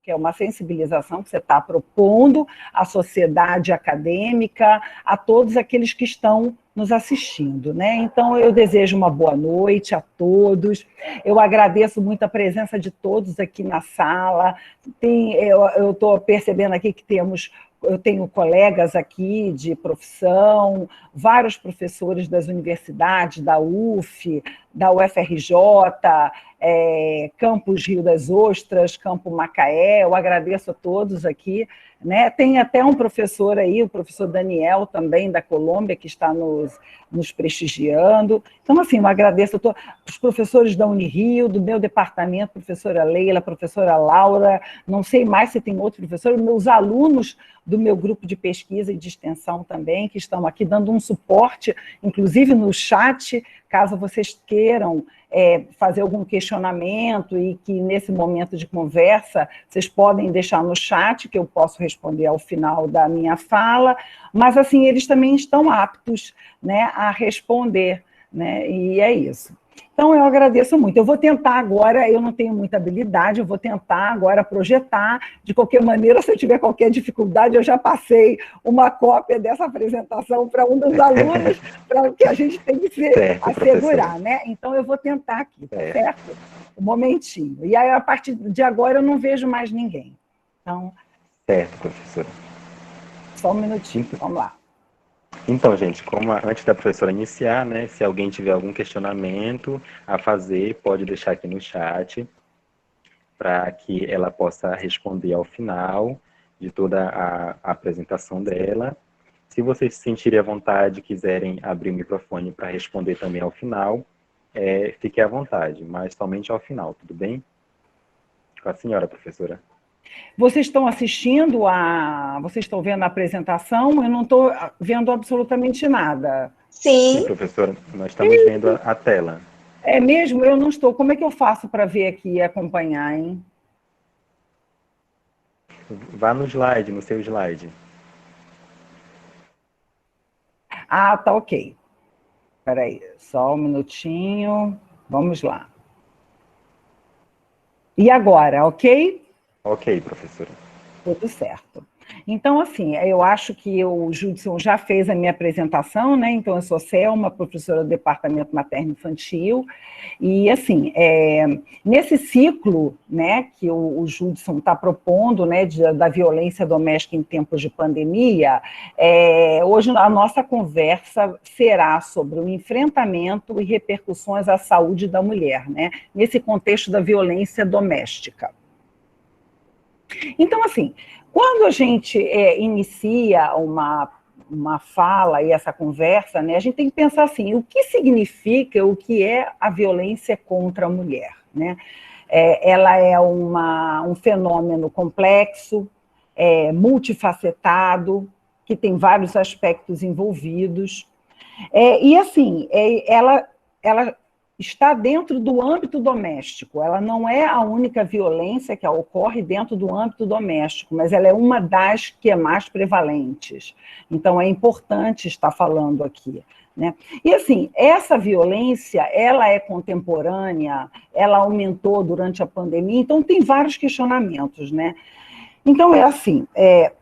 que é uma sensibilização que você está propondo à sociedade acadêmica, a todos aqueles que estão nos assistindo, né? Então, eu desejo uma boa noite a todos, eu agradeço muito a presença de todos aqui na sala, eu estou percebendo aqui que eu tenho colegas aqui de profissão, vários professores das universidades, da UF, da UFRJ, Campus Rio das Ostras, Campo Macaé, eu agradeço a todos aqui, né? Tem até um professor aí, o professor Daniel, também da Colômbia, que está nos prestigiando. Então, assim, eu agradeço a todos os professores da Unirio, do meu departamento, professora Leila, professora Laura, não sei mais se tem outro professor, meus alunos do meu grupo de pesquisa e de extensão também, que estão aqui dando um suporte, inclusive no chat, caso vocês queiram fazer algum questionamento e que nesse momento de conversa vocês podem deixar no chat, que eu posso responder ao final da minha fala, mas assim, eles também estão aptos, né, a responder, né, e é isso. Então, eu agradeço muito. Eu vou tentar agora, eu não tenho muita habilidade, eu vou tentar agora projetar. De qualquer maneira, se eu tiver qualquer dificuldade, eu já passei uma cópia dessa apresentação para um dos alunos, para que a gente tem que assegurar, né? Então, eu vou tentar aqui, tá certo? Um momentinho. E aí, a partir de agora, eu não vejo mais ninguém. Então, certo, professora. Só um minutinho, vamos lá. Então, gente, antes da professora iniciar, né, se alguém tiver algum questionamento a fazer, pode deixar aqui no chat, para que ela possa responder ao final de toda a apresentação dela. Se vocês se sentirem à vontade, quiserem abrir o microfone para responder também ao final, fique à vontade, mas somente ao final, tudo bem? Com a senhora, professora. Vocês estão assistindo vocês estão vendo a apresentação? Eu não estou vendo absolutamente nada. Sim, professora, nós estamos vendo a tela. É mesmo? Eu não estou. Como é que eu faço para ver aqui e acompanhar, hein? Vá no slide, no seu slide. Ah, tá ok. Espera aí, só um minutinho. Vamos lá. E agora, ok? Ok, professora. Tudo certo. Então, assim, eu acho que o Judson já fez a minha apresentação, né? Então, eu sou Selma, professora do Departamento Materno-Infantil, e, assim, nesse ciclo, né, que o Judson está propondo, né, da violência doméstica em tempos de pandemia, hoje a nossa conversa será sobre o enfrentamento e repercussões à saúde da mulher, né, nesse contexto da violência doméstica. Então, assim, quando a gente inicia uma fala e essa conversa, né, a gente tem que pensar assim, o que significa, o que é a violência contra a mulher, né? Ela é um fenômeno complexo, multifacetado, que tem vários aspectos envolvidos, e assim, ela está dentro do âmbito doméstico, ela não é a única violência que ocorre dentro do âmbito doméstico, mas ela é uma das que é mais prevalentes. Então, é importante estar falando aqui, né? E assim, essa violência, ela é contemporânea, ela aumentou durante a pandemia, então tem vários questionamentos, né? Então, é assim,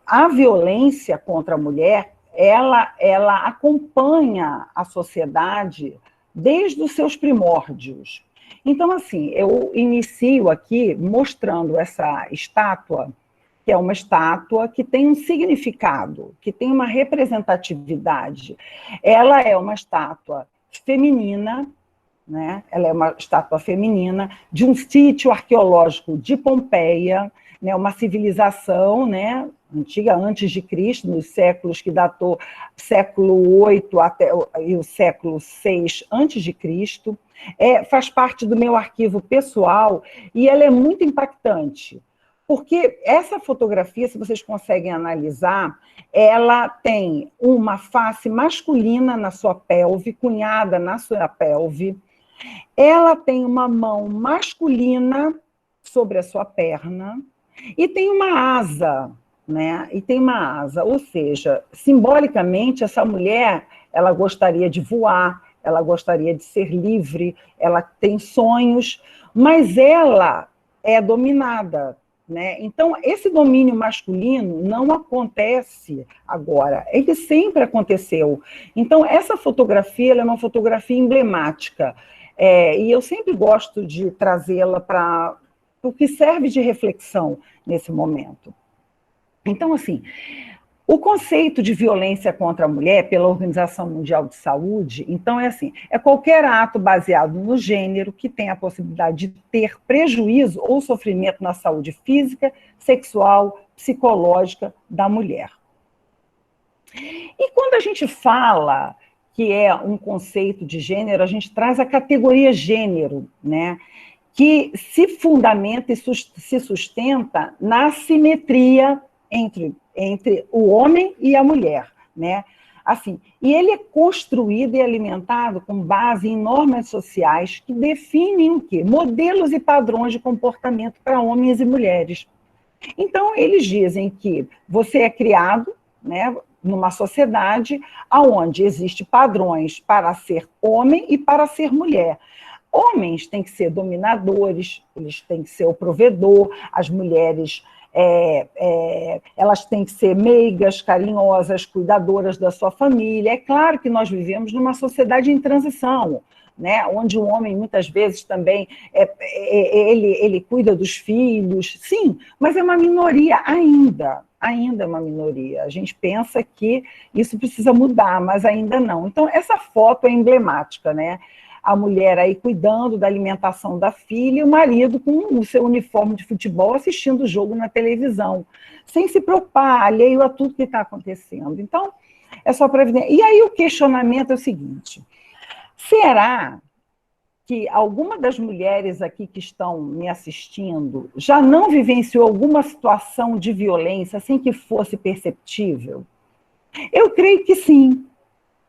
a violência contra a mulher, ela acompanha a sociedade desde os seus primórdios. Então, assim, eu inicio aqui mostrando essa estátua, que é uma estátua que tem um significado, que tem uma representatividade. Ela é uma estátua feminina, né? Ela é uma estátua feminina de um sítio arqueológico de Pompeia, né? Uma civilização, né, antiga, antes de Cristo, nos séculos que datou século VIII até o século VI antes de Cristo. Faz parte do meu arquivo pessoal e ela é muito impactante, porque essa fotografia, se vocês conseguem analisar, ela tem uma face masculina na sua pelve, cunhada na sua pelve, ela tem uma mão masculina sobre a sua perna e tem uma asa, né? E tem uma asa, ou seja, simbolicamente essa mulher, ela gostaria de voar, ela gostaria de ser livre, ela tem sonhos, mas ela é dominada, né? Então, esse domínio masculino não acontece agora, ele sempre aconteceu. Então, essa fotografia ela é uma fotografia emblemática, e eu sempre gosto de trazê-la para o que serve de reflexão nesse momento. Então, assim, o conceito de violência contra a mulher, pela Organização Mundial de Saúde, então é assim, é qualquer ato baseado no gênero que tem a possibilidade de ter prejuízo ou sofrimento na saúde física, sexual, psicológica da mulher. E quando a gente fala que é um conceito de gênero, a gente traz a categoria gênero, né? Que se fundamenta e se sustenta na simetria entre o homem e a mulher, né? Assim, e ele é construído e alimentado com base em normas sociais que definem o quê? Modelos e padrões de comportamento para homens e mulheres. Então, eles dizem que você é criado, né, numa sociedade onde existem padrões para ser homem e para ser mulher. Homens têm que ser dominadores, eles têm que ser o provedor, as mulheres elas têm que ser meigas, carinhosas, cuidadoras da sua família. É claro que nós vivemos numa sociedade em transição, né, onde o homem muitas vezes também ele cuida dos filhos, sim, mas é uma minoria ainda é uma minoria. A gente pensa que isso precisa mudar, mas ainda não. Então, essa foto é emblemática, né? A mulher aí cuidando da alimentação da filha e o marido com o seu uniforme de futebol assistindo o jogo na televisão, sem se preocupar, alheio a tudo que está acontecendo. Então, é só para evidenciar. E aí o questionamento é o seguinte: será que alguma das mulheres aqui que estão me assistindo já não vivenciou alguma situação de violência sem que fosse perceptível? Eu creio que sim.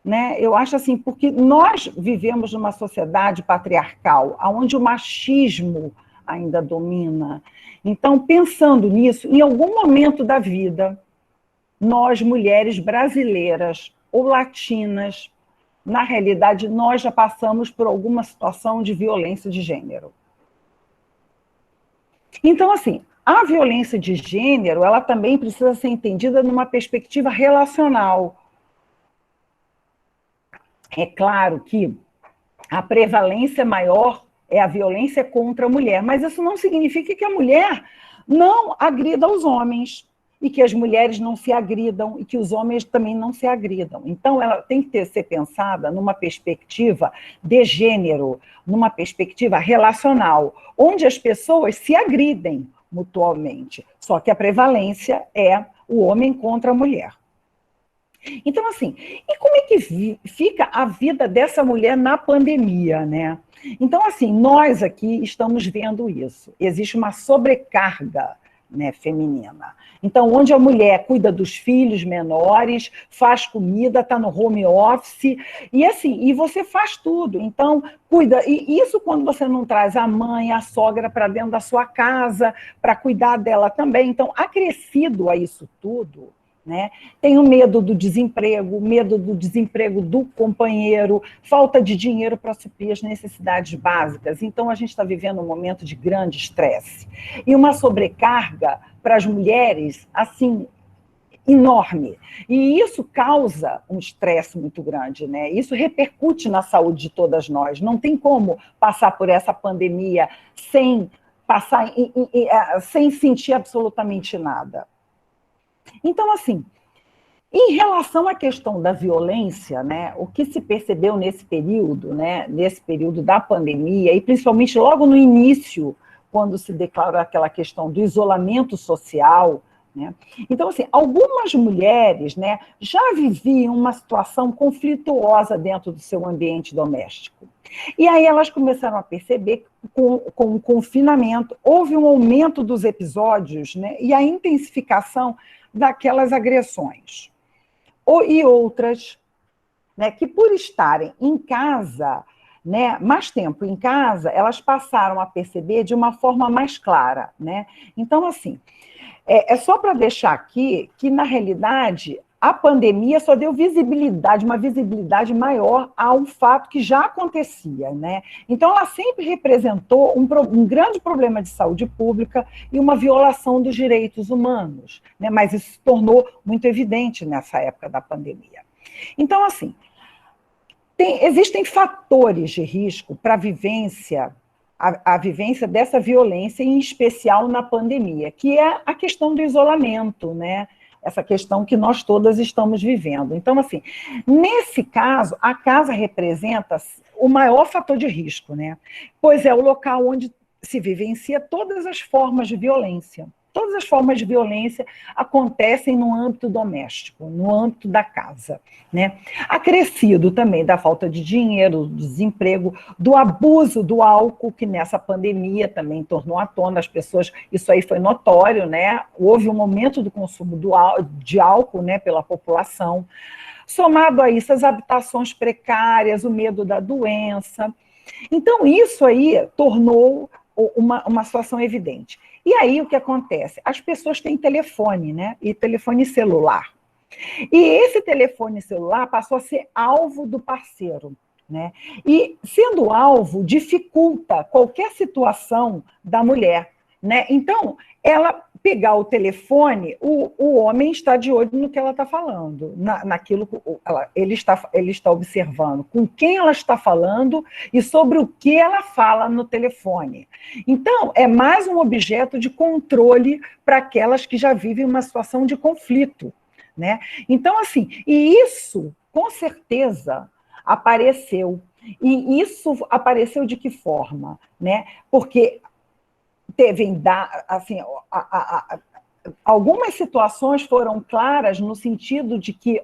Né? Eu acho assim, porque nós vivemos numa sociedade patriarcal, onde o machismo ainda domina. Então, pensando nisso, em algum momento da vida, nós, mulheres brasileiras ou latinas, na realidade, nós já passamos por alguma situação de violência de gênero. Então, assim, a violência de gênero, ela também precisa ser entendida numa perspectiva relacional. É claro que a prevalência maior é a violência contra a mulher, mas isso não significa que a mulher não agrida os homens, e que as mulheres não se agridam, e que os homens também não se agridam. Então, ela tem que ser pensada numa perspectiva de gênero, numa perspectiva relacional, onde as pessoas se agridem mutuamente, só que a prevalência é o homem contra a mulher. Então, assim, e como é que fica a vida dessa mulher na pandemia, né? Então, assim, nós aqui estamos vendo isso. Existe uma sobrecarga, né, feminina. Então, onde a mulher cuida dos filhos menores, faz comida, está no home office, e assim, e você faz tudo. Então, cuida. E isso quando você não traz a mãe, a sogra para dentro da sua casa, para cuidar dela também. Então, acrescido a isso tudo, né? Tem o medo do desemprego do companheiro, falta de dinheiro para suprir as necessidades básicas. Então, a gente está vivendo um momento de grande estresse. E uma sobrecarga para as mulheres, assim, enorme. E isso causa um estresse muito grande, né? Isso repercute na saúde de todas nós. Não tem como passar por essa pandemia sem sentir absolutamente nada. Então, assim, em relação à questão da violência, né, o que se percebeu nesse período, né, nesse período da pandemia, e principalmente logo no início, quando se declarou aquela questão do isolamento social, né, então, assim, algumas mulheres, né, já viviam uma situação conflituosa dentro do seu ambiente doméstico. E aí elas começaram a perceber que com o confinamento houve um aumento dos episódios, né, e a intensificação daquelas agressões. E outras, né, que por estarem em casa, né, mais tempo em casa, elas passaram a perceber de uma forma mais clara, né? Então, assim, é só para deixar aqui que, na realidade, a pandemia só deu visibilidade, uma visibilidade maior a um fato que já acontecia, né? Então, ela sempre representou um grande problema de saúde pública e uma violação dos direitos humanos, né? Mas isso se tornou muito evidente nessa época da pandemia. Então, assim, existem fatores de risco para a vivência dessa violência, em especial na pandemia, que é a questão do isolamento, né? Essa questão que nós todas estamos vivendo. Então, assim, nesse caso, a casa representa o maior fator de risco, né? Pois é o local onde se vivencia todas as formas de violência. Todas as formas de violência acontecem no âmbito doméstico, no âmbito da casa, né? Acrescido também da falta de dinheiro, do desemprego, do abuso do álcool, que nessa pandemia também tornou à tona as pessoas, isso aí foi notório, né? Houve um aumento do consumo de álcool, né, pela população. Somado a isso, as habitações precárias, o medo da doença. Então, isso aí tornou uma situação evidente. E aí, o que acontece? As pessoas têm telefone, né? E telefone celular. E esse telefone celular passou a ser alvo do parceiro, né? E, sendo alvo, dificulta qualquer situação da mulher, né? Então, ela pegar o telefone, o homem está de olho no que ela está falando, naquilo que ele está observando, com quem ela está falando e sobre o que ela fala no telefone. Então, é mais um objeto de controle para aquelas que já vivem uma situação de conflito, né? Então, assim, e isso, com certeza, apareceu. E isso apareceu de que forma, né? Porque assim, algumas situações foram claras no sentido de que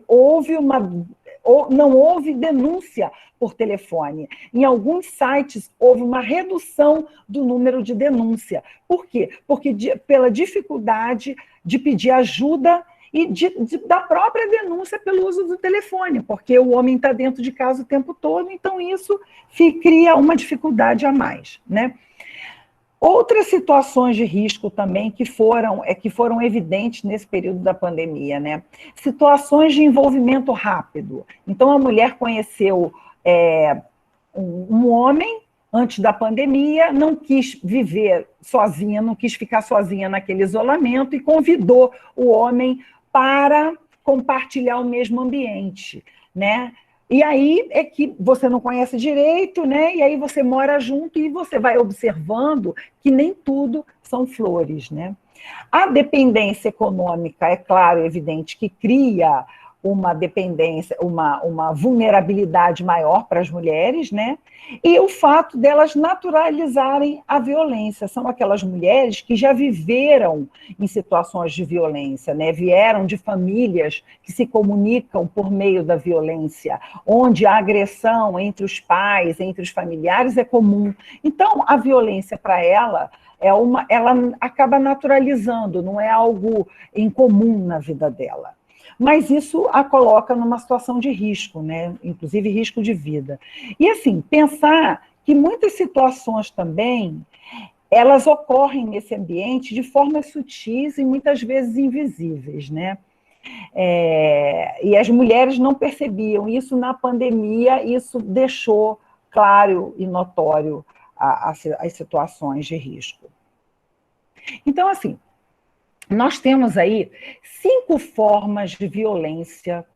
não houve denúncia por telefone. Em alguns sites houve uma redução do número de denúncia. Por quê? Porque pela dificuldade de pedir ajuda e da própria denúncia pelo uso do telefone, porque o homem está dentro de casa o tempo todo, então isso cria uma dificuldade a mais, né? Outras situações de risco também que foram evidentes nesse período da pandemia, né? Situações de envolvimento rápido. Então, a mulher conheceu um homem antes da pandemia, não quis viver sozinha, não quis ficar sozinha naquele isolamento e convidou o homem para compartilhar o mesmo ambiente, né? E aí é que você não conhece direito, né? E aí você mora junto e você vai observando que nem tudo são flores, né? A dependência econômica, é claro, evidente, que cria uma dependência, uma vulnerabilidade maior para as mulheres, né? E o fato delas naturalizarem a violência. São aquelas mulheres que já viveram em situações de violência, né? Vieram de famílias que se comunicam por meio da violência, onde a agressão entre os pais, entre os familiares é comum. Então, a violência para ela acaba naturalizando, não é algo incomum na vida dela. Mas isso a coloca numa situação de risco, né? Inclusive risco de vida. E assim, pensar que muitas situações também, elas ocorrem nesse ambiente de formas sutis e muitas vezes invisíveis, né? E as mulheres não percebiam isso na pandemia, isso deixou claro e notório as situações de risco. Então, assim, nós temos aí 5 formas de violência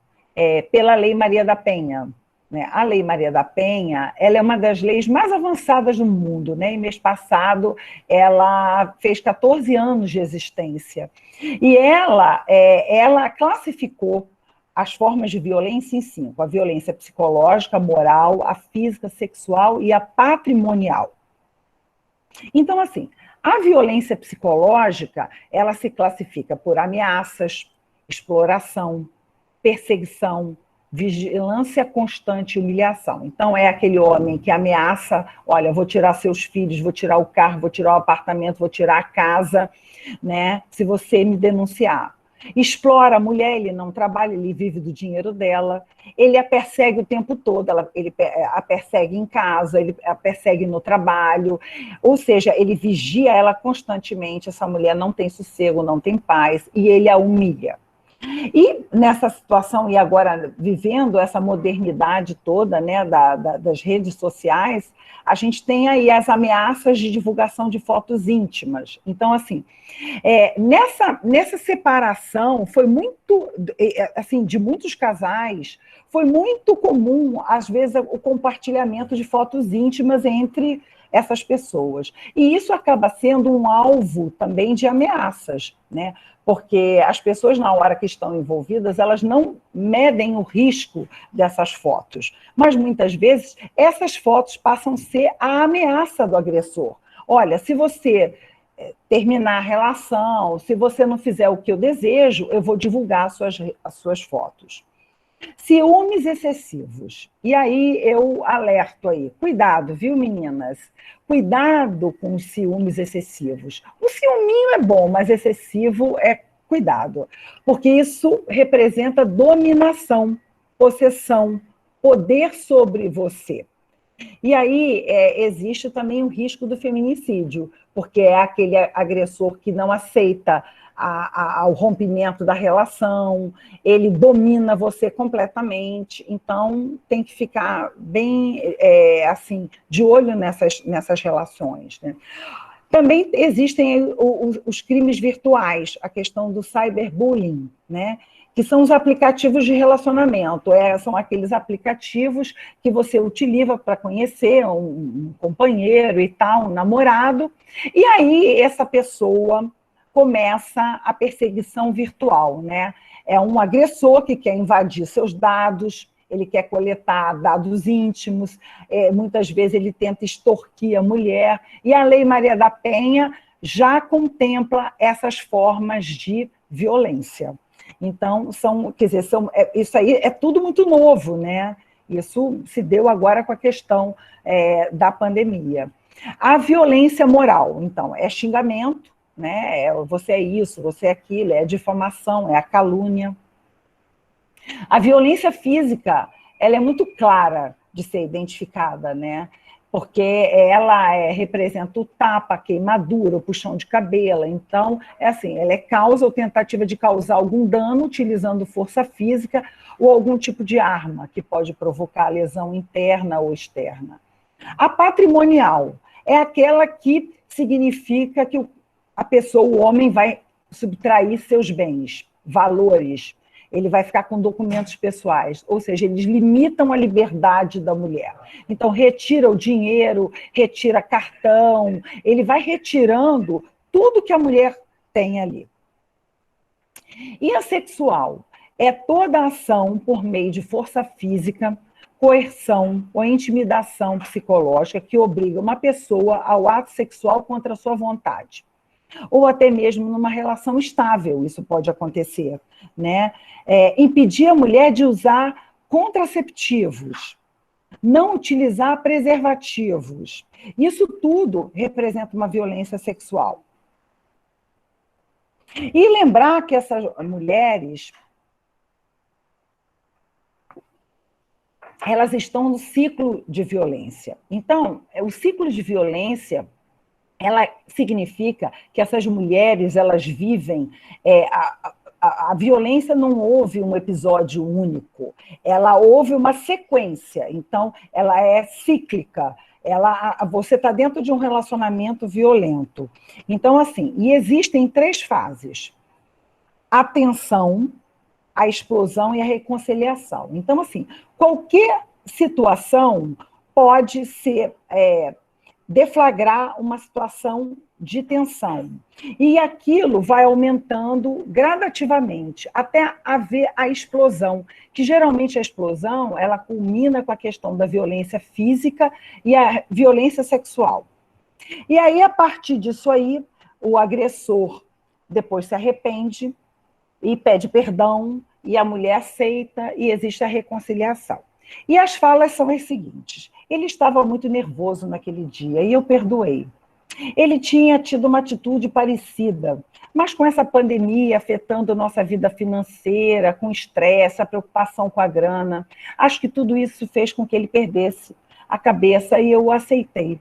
pela Lei Maria da Penha. Né? A Lei Maria da Penha, ela é uma das leis mais avançadas do mundo, né? E mês passado ela fez 14 anos de existência. E ela classificou as formas de violência em 5: a violência psicológica, a moral, a física, sexual e a patrimonial. Então, assim, a violência psicológica, ela se classifica por ameaças, exploração, perseguição, vigilância constante e humilhação. Então, é aquele homem que ameaça, olha, vou tirar seus filhos, vou tirar o carro, vou tirar o apartamento, vou tirar a casa, né, se você me denunciar. Explora a mulher, ele não trabalha, ele vive do dinheiro dela, ele a persegue o tempo todo, ele a persegue em casa, ele a persegue no trabalho, ou seja, ele vigia ela constantemente, essa mulher não tem sossego, não tem paz, e ele a humilha. E nessa situação, e agora vivendo essa modernidade toda, né, das redes sociais, a gente tem aí as ameaças de divulgação de fotos íntimas. Então, assim, nessa separação, foi muito, assim, de muitos casais, foi muito comum, às vezes, o compartilhamento de fotos íntimas entre essas pessoas. E isso acaba sendo um alvo também de ameaças, né? Porque as pessoas, na hora que estão envolvidas, elas não medem o risco dessas fotos. Mas, muitas vezes, essas fotos passam a ser a ameaça do agressor. Olha, se você terminar a relação, se você não fizer o que eu desejo, eu vou divulgar as suas fotos. Ciúmes excessivos. E aí eu alerto aí, cuidado, viu, meninas? Cuidado com os ciúmes excessivos. O ciúminho é bom, mas excessivo é cuidado, porque isso representa dominação, possessão, poder sobre você. E aí existe também o risco do feminicídio, porque é aquele agressor que não aceita o rompimento da relação, ele domina você completamente, então tem que ficar bem assim, de olho nessas relações, né? Também existem os crimes virtuais, a questão do cyberbullying, né? Que são os aplicativos de relacionamento. São aqueles aplicativos que você utiliza para conhecer um companheiro e tal, um namorado, e aí essa pessoa começa a perseguição virtual, né? É um agressor que quer invadir seus dados, ele quer coletar dados íntimos, muitas vezes ele tenta extorquir a mulher, e a Lei Maria da Penha já contempla essas formas de violência. Então, isso aí é tudo muito novo, né? Isso se deu agora com a questão da pandemia. A violência moral, então, é xingamento, né? Você é isso, você é aquilo, é a difamação, é a calúnia. A violência física, ela é muito clara de ser identificada, né? Porque ela representa o tapa, a queimadura, o puxão de cabelo. Então, assim, ela é causa ou tentativa de causar algum dano utilizando força física ou algum tipo de arma que pode provocar lesão interna ou externa. A patrimonial é aquela que significa que a pessoa, o homem, vai subtrair seus bens, valores, ele vai ficar com documentos pessoais, ou seja, eles limitam a liberdade da mulher. Então, retira o dinheiro, retira cartão, ele vai retirando tudo que a mulher tem ali. E a sexual é toda ação por meio de força física, coerção ou intimidação psicológica que obriga uma pessoa ao ato sexual contra a sua vontade. Ou até mesmo numa relação estável, isso pode acontecer, né? Impedir a mulher de usar contraceptivos, não utilizar preservativos. Isso tudo representa uma violência sexual. E lembrar que essas mulheres, elas estão no ciclo de violência. Então, o ciclo de violência, ela significa que essas mulheres, elas vivem a violência não houve um episódio único, ela houve uma sequência, então ela é cíclica, você está dentro de um relacionamento violento. Então, assim, e existem 3 fases: a tensão, a explosão e a reconciliação. Então, assim, qualquer situação pode ser deflagrar uma situação de tensão. E aquilo vai aumentando gradativamente, até haver a explosão, que geralmente a explosão, ela culmina com a questão da violência física e a violência sexual. E aí, a partir disso aí, o agressor depois se arrepende e pede perdão, e a mulher aceita, e existe a reconciliação. E as falas são as seguintes: ele estava muito nervoso naquele dia, e eu perdoei. Ele tinha tido uma atitude parecida, mas com essa pandemia afetando a nossa vida financeira, com estresse, a preocupação com a grana, acho que tudo isso fez com que ele perdesse a cabeça e eu o aceitei.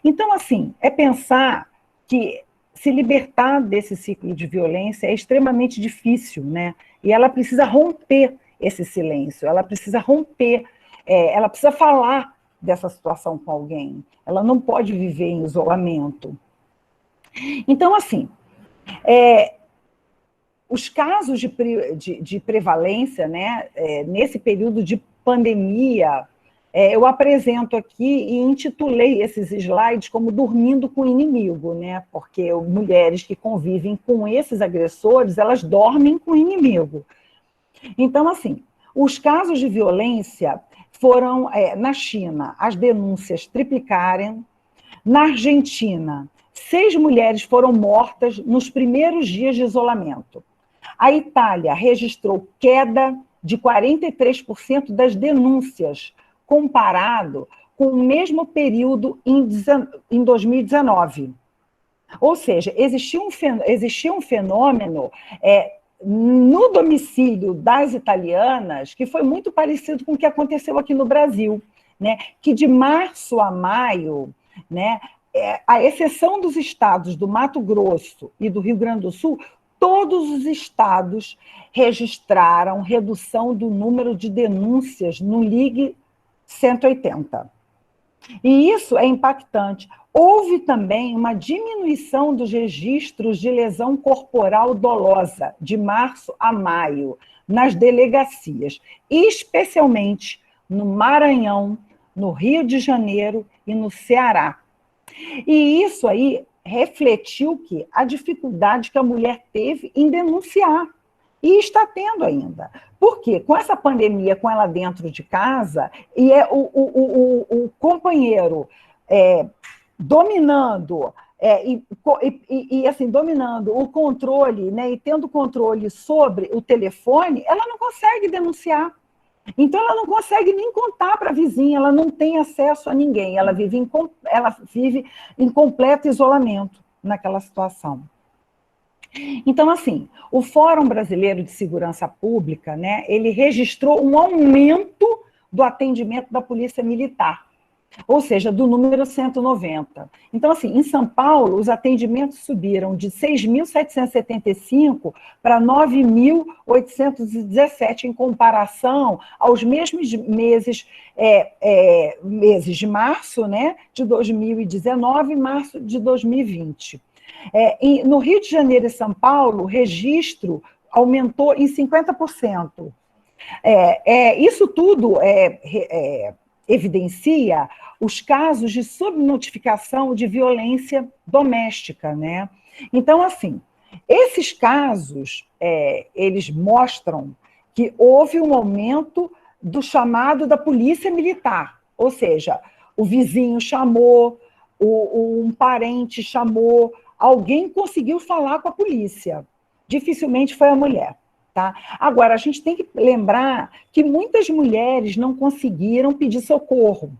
Então, assim, é pensar que se libertar desse ciclo de violência é extremamente difícil, né? E ela precisa romper esse silêncio, ela precisa romper, ela precisa falar dessa situação com alguém, ela não pode viver em isolamento. Então, assim, os casos de prevalência, né, nesse período de pandemia, eu apresento aqui e intitulei esses slides como Dormindo com o Inimigo, né, porque mulheres que convivem com esses agressores, elas dormem com o inimigo. Então, assim, os casos de violência foram, na China, as denúncias triplicaram, na Argentina, 6 mulheres foram mortas nos primeiros dias de isolamento. A Itália registrou queda de 43% das denúncias, comparado com o mesmo período em 2019. Ou seja, existia um fenômeno no domicílio das italianas que foi muito parecido com o que aconteceu aqui no Brasil, né? Que de março a maio, né, à exceção dos estados do Mato Grosso e do Rio Grande do Sul, todos os estados registraram redução do número de denúncias no Ligue 180. E isso é impactante. Houve também uma diminuição dos registros de lesão corporal dolosa, de março a maio, nas delegacias, especialmente no Maranhão, no Rio de Janeiro e no Ceará. E isso aí refletiu que a dificuldade que a mulher teve em denunciar. E está tendo ainda. Por quê? Com essa pandemia, com ela dentro de casa, e o companheiro dominando, assim, dominando o controle, né, e tendo controle sobre o telefone, ela não consegue denunciar. Então, ela não consegue nem contar para a vizinha, ela não tem acesso a ninguém, ela vive em completo isolamento naquela situação. Então, assim, o Fórum Brasileiro de Segurança Pública, né, ele registrou um aumento do atendimento da Polícia Militar, ou seja, do número 190. Então, assim, em São Paulo, os atendimentos subiram de 6.775 para 9.817, em comparação aos mesmos meses de março, né, de 2019 e março de 2020. No Rio de Janeiro e São Paulo, o registro aumentou em 50%. Isso tudo evidencia os casos de subnotificação de violência doméstica, né? Então, assim, esses casos, eles mostram que houve um aumento do chamado da polícia militar, ou seja, o vizinho chamou, um parente chamou, alguém conseguiu falar com a polícia. Dificilmente foi a mulher. Tá? Agora, a gente tem que lembrar que muitas mulheres não conseguiram pedir socorro.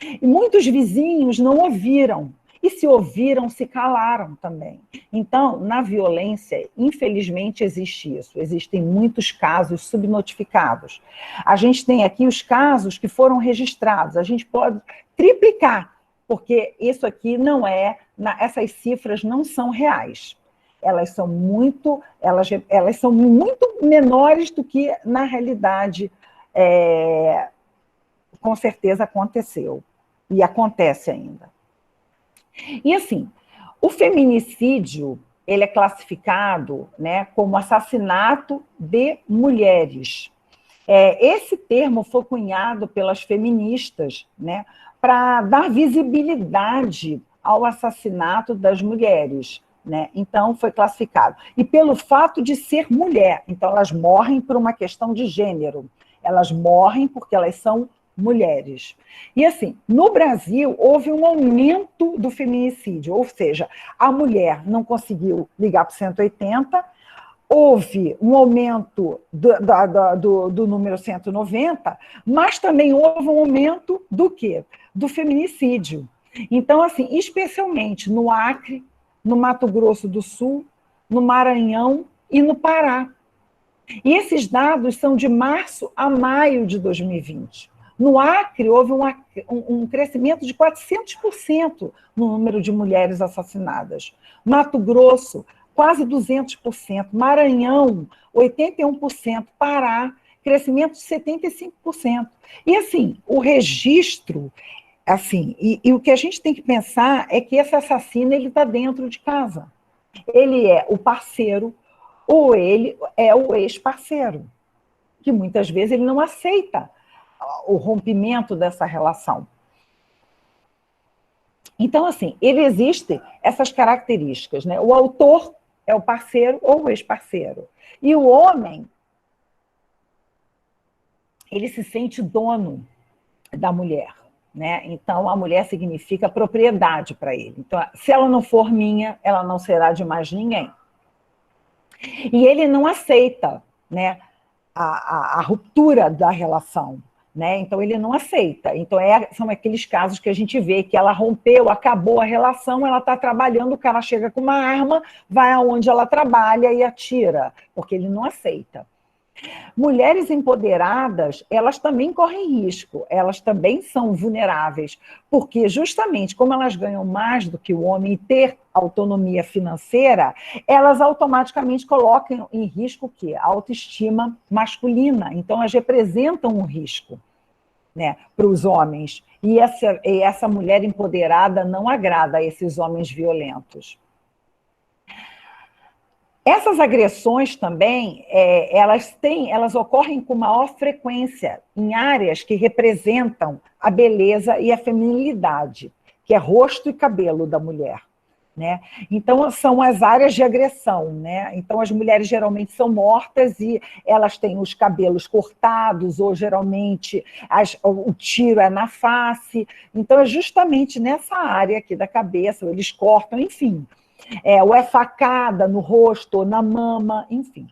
E muitos vizinhos não ouviram. E se ouviram, se calaram também. Então, na violência, infelizmente, existe isso. Existem muitos casos subnotificados. A gente tem aqui os casos que foram registrados. A gente pode triplicar, porque isso aqui não essas cifras não são reais. Elas são muito menores do que, na realidade, com certeza aconteceu. E acontece ainda. E, assim, o feminicídio, ele é classificado, né, como assassinato de mulheres. Esse termo foi cunhado pelas feministas, né, para dar visibilidade ao assassinato das mulheres. Né? Então, foi classificado. E pelo fato de ser mulher. Então, elas morrem por uma questão de gênero. Elas morrem porque elas são mulheres. E, assim, no Brasil, houve um aumento do feminicídio, ou seja, a mulher não conseguiu ligar para o 180, houve um aumento do número 190, mas também houve um aumento do quê? Do feminicídio. Então, assim, especialmente no Acre, no Mato Grosso do Sul, no Maranhão e no Pará. E esses dados são de março a maio de 2020. No Acre, houve um crescimento de 400% no número de mulheres assassinadas. Mato Grosso, quase 200%. Maranhão, 81%. Pará, crescimento de 75%. E, assim, o registro... Assim, e o que a gente tem que pensar é que esse assassino ele está dentro de casa. Ele é o parceiro ou ele é o ex-parceiro, que muitas vezes ele não aceita o rompimento dessa relação. Então, assim, ele existe essas características, né? O autor é o parceiro ou o ex-parceiro. E o homem, ele se sente dono da mulher. Né? Então, a mulher significa propriedade para ele. Então, se ela não for minha, ela não será de mais ninguém. E ele não aceita, né, a ruptura da relação. Né? Então, ele não aceita. Então, são aqueles casos que a gente vê que ela rompeu, acabou a relação, ela está trabalhando, o cara chega com uma arma, vai aonde ela trabalha e atira, porque ele não aceita. Mulheres empoderadas, elas também correm risco, elas também são vulneráveis, porque justamente como elas ganham mais do que o homem e ter autonomia financeira, elas automaticamente colocam em risco o quê? A autoestima masculina. Então, elas representam um risco, né, para os homens. E essa mulher empoderada não agrada a esses homens violentos. Essas agressões também, elas ocorrem com maior frequência em áreas que representam a beleza e a feminilidade, que é rosto e cabelo da mulher. Né? Então, são as áreas de agressão. Né? Então, as mulheres geralmente são mortas e elas têm os cabelos cortados, ou geralmente o tiro é na face. Então, é justamente nessa área aqui da cabeça, eles cortam, enfim. Ou é facada no rosto, ou na mama, enfim.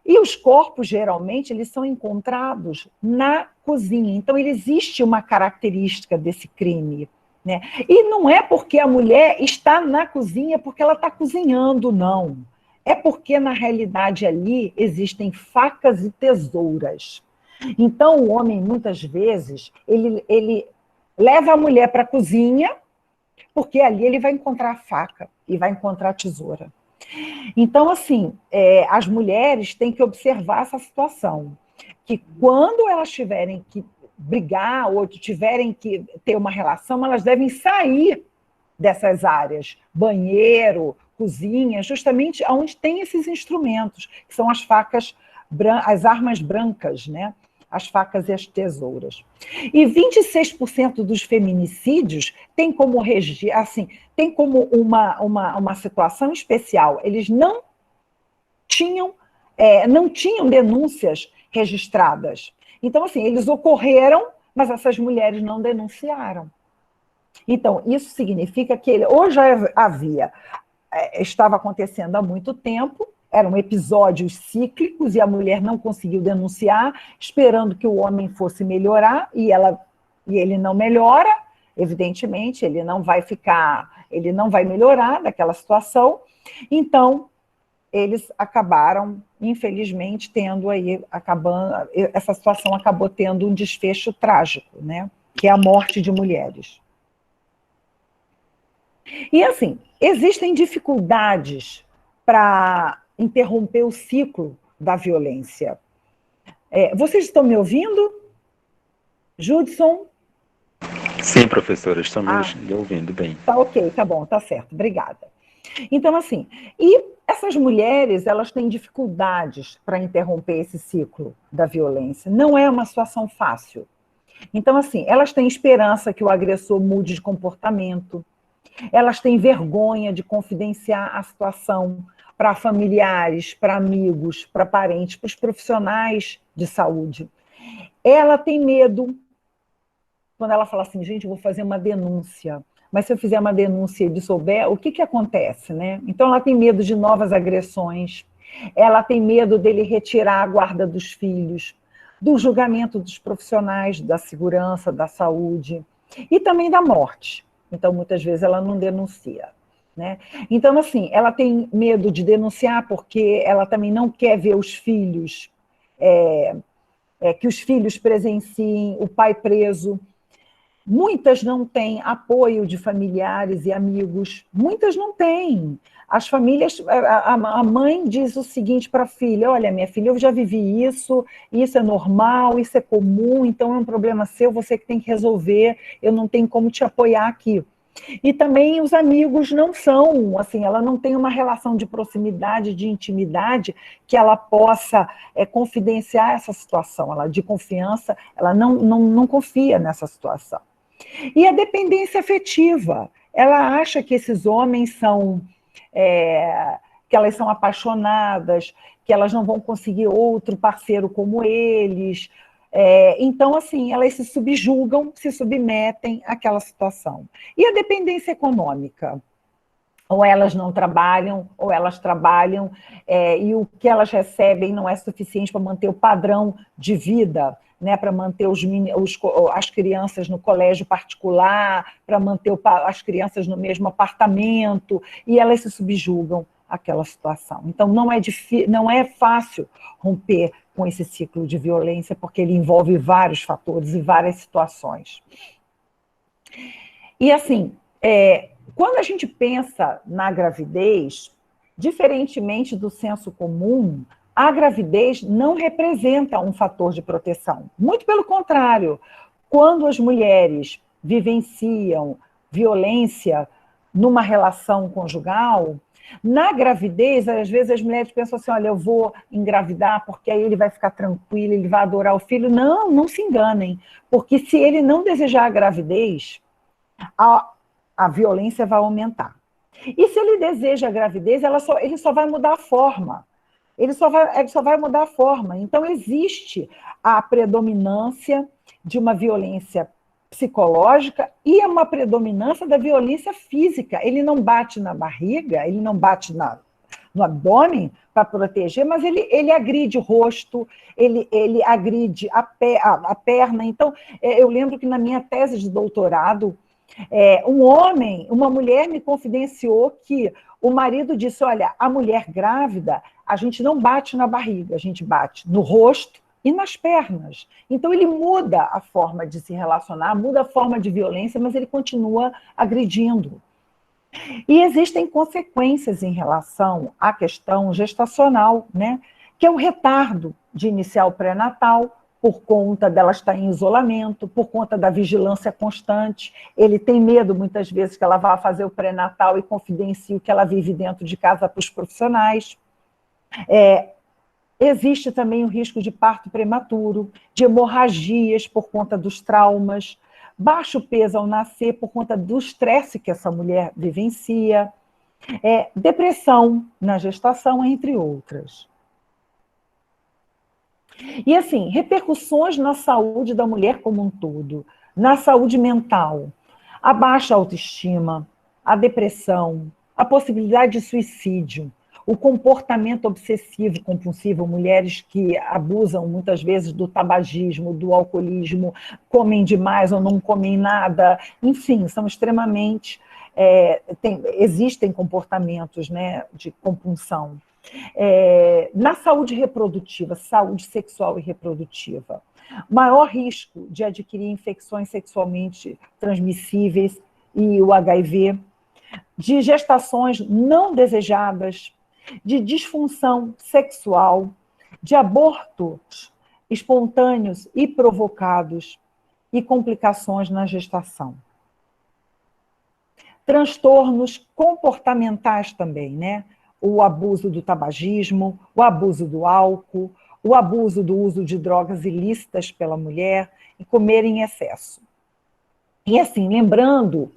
E os corpos, geralmente, eles são encontrados na cozinha. Então, existe uma característica desse crime. Né? E não é porque a mulher está na cozinha porque ela está cozinhando, não. É porque, na realidade, ali existem facas e tesouras. Então, o homem, muitas vezes, ele leva a mulher para a cozinha, porque ali ele vai encontrar a faca e vai encontrar a tesoura. Então, assim, as mulheres têm que observar essa situação, que quando elas tiverem que brigar ou tiverem que ter uma relação, elas devem sair dessas áreas, banheiro, cozinha, justamente onde tem esses instrumentos, que são as facas, as armas brancas, né? As facas e as tesouras. E 26% dos feminicídios tem como tem como uma situação especial. Eles não tinham denúncias registradas. Então, assim, eles ocorreram, mas essas mulheres não denunciaram. Então, isso significa que ou já estava acontecendo há muito tempo, eram episódios cíclicos e a mulher não conseguiu denunciar, esperando que o homem fosse melhorar, e ele não melhora, evidentemente, ele não vai melhorar daquela situação. Então, eles acabaram, infelizmente, essa situação acabou tendo um desfecho trágico, né? Que é a morte de mulheres. E, assim, existem dificuldades para interromper o ciclo da violência. Vocês estão me ouvindo? Judson? Sim, professora, estamos me ouvindo bem. Tá ok, tá bom, tá certo, obrigada. Então, assim, e essas mulheres, elas têm dificuldades para interromper esse ciclo da violência. Não é uma situação fácil. Então, assim, elas têm esperança que o agressor mude de comportamento, elas têm vergonha de confidenciar a situação para familiares, para amigos, para parentes, para os profissionais de saúde. Ela tem medo, quando ela fala assim, gente, eu vou fazer uma denúncia, mas se eu fizer uma denúncia e ele souber, o que acontece, né? Então, ela tem medo de novas agressões, ela tem medo dele retirar a guarda dos filhos, do julgamento dos profissionais da segurança, da saúde, e também da morte. Então, muitas vezes, ela não denuncia. Né? Então, assim, ela tem medo de denunciar porque ela também não quer ver os filhos que os filhos presenciem o pai preso. Muitas não têm apoio de familiares e amigos, muitas não têm. As famílias, a mãe diz o seguinte para a filha: olha, minha filha, eu já vivi isso é normal, isso é comum, então é um problema seu, você que tem que resolver, eu não tenho como te apoiar aqui. E também os amigos não são, assim, ela não tem uma relação de proximidade, de intimidade, que ela possa confidenciar essa situação, ela de confiança, ela não confia nessa situação. E a dependência afetiva, ela acha que esses homens são, que elas são apaixonadas, que elas não vão conseguir outro parceiro como eles. Então, assim, elas se subjugam, se submetem àquela situação. E a dependência econômica? Ou elas não trabalham, ou elas trabalham, e o que elas recebem não é suficiente para manter o padrão de vida, né, para manter as crianças no colégio particular, para manter as crianças no mesmo apartamento, e elas se subjugam àquela situação. Então, não é fácil romper com esse ciclo de violência, porque ele envolve vários fatores e várias situações. E, assim, quando a gente pensa na gravidez, diferentemente do senso comum, a gravidez não representa um fator de proteção. Muito pelo contrário, quando as mulheres vivenciam violência numa relação conjugal, na gravidez, às vezes as mulheres pensam assim: olha, eu vou engravidar porque aí ele vai ficar tranquilo, ele vai adorar o filho. Não, não se enganem, porque se ele não desejar a gravidez, a violência vai aumentar. E se ele deseja a gravidez, ele só vai mudar a forma. Ele só vai mudar a forma. Então, existe a predominância de uma violência psicológica e uma predominância da violência física. Ele não bate na barriga, ele não bate no abdômen para proteger, mas ele agride o rosto, ele agride a perna. Então, eu lembro que na minha tese de doutorado, uma mulher me confidenciou que o marido disse: olha, a mulher grávida, a gente não bate na barriga, a gente bate no rosto e nas pernas. Então ele muda a forma de se relacionar, muda a forma de violência, mas ele continua agredindo. E existem consequências em relação à questão gestacional, né? Que é o retardo de iniciar o pré-natal, por conta dela estar em isolamento, por conta da vigilância constante. Ele tem medo, muitas vezes, que ela vá fazer o pré-natal e confidencie o que ela vive dentro de casa para os profissionais. Existe também o risco de parto prematuro, de hemorragias por conta dos traumas, baixo peso ao nascer por conta do estresse que essa mulher vivencia, depressão na gestação, entre outras. E, assim, repercussões na saúde da mulher como um todo, na saúde mental, a baixa autoestima, a depressão, a possibilidade de suicídio, o comportamento obsessivo compulsivo, mulheres que abusam muitas vezes do tabagismo, do alcoolismo, comem demais ou não comem nada, enfim, são extremamente... existem comportamentos, né, de compulsão. Na saúde reprodutiva, saúde sexual e reprodutiva, maior risco de adquirir infecções sexualmente transmissíveis e o HIV, de gestações não desejadas, de disfunção sexual, de abortos espontâneos e provocados e complicações na gestação. Transtornos comportamentais também, né? O abuso do tabagismo, o abuso do álcool, o abuso do uso de drogas ilícitas pela mulher e comer em excesso. E assim, lembrando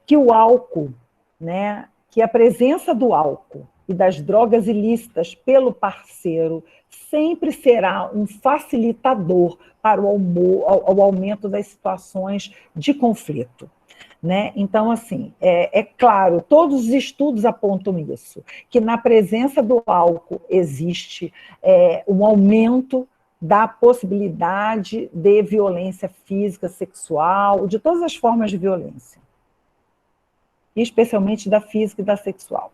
que o álcool, né, que a presença do álcool e das drogas ilícitas pelo parceiro sempre será um facilitador para o aumento das situações de conflito. Né? Então, assim, claro, todos os estudos apontam isso, que na presença do álcool existe um aumento da possibilidade de violência física, sexual, de todas as formas de violência, e especialmente da física e da sexual.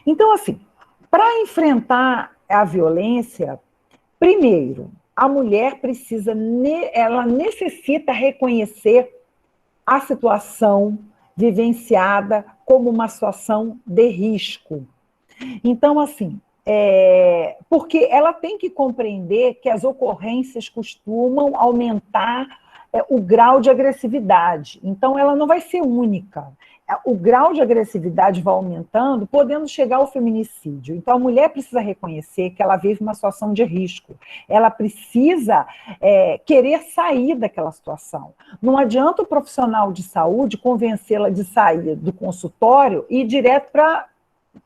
Então, assim, para enfrentar a violência, Primeiro, a mulher ela necessita reconhecer a situação vivenciada como uma situação de risco. Então, assim, porque ela tem que compreender que as ocorrências costumam aumentar o grau de agressividade. Então, ela não vai ser única. O grau de agressividade vai aumentando, podendo chegar ao feminicídio. Então, a mulher precisa reconhecer que ela vive uma situação de risco. Ela precisa querer sair daquela situação. Não adianta o profissional de saúde convencê-la de sair do consultório e ir direto para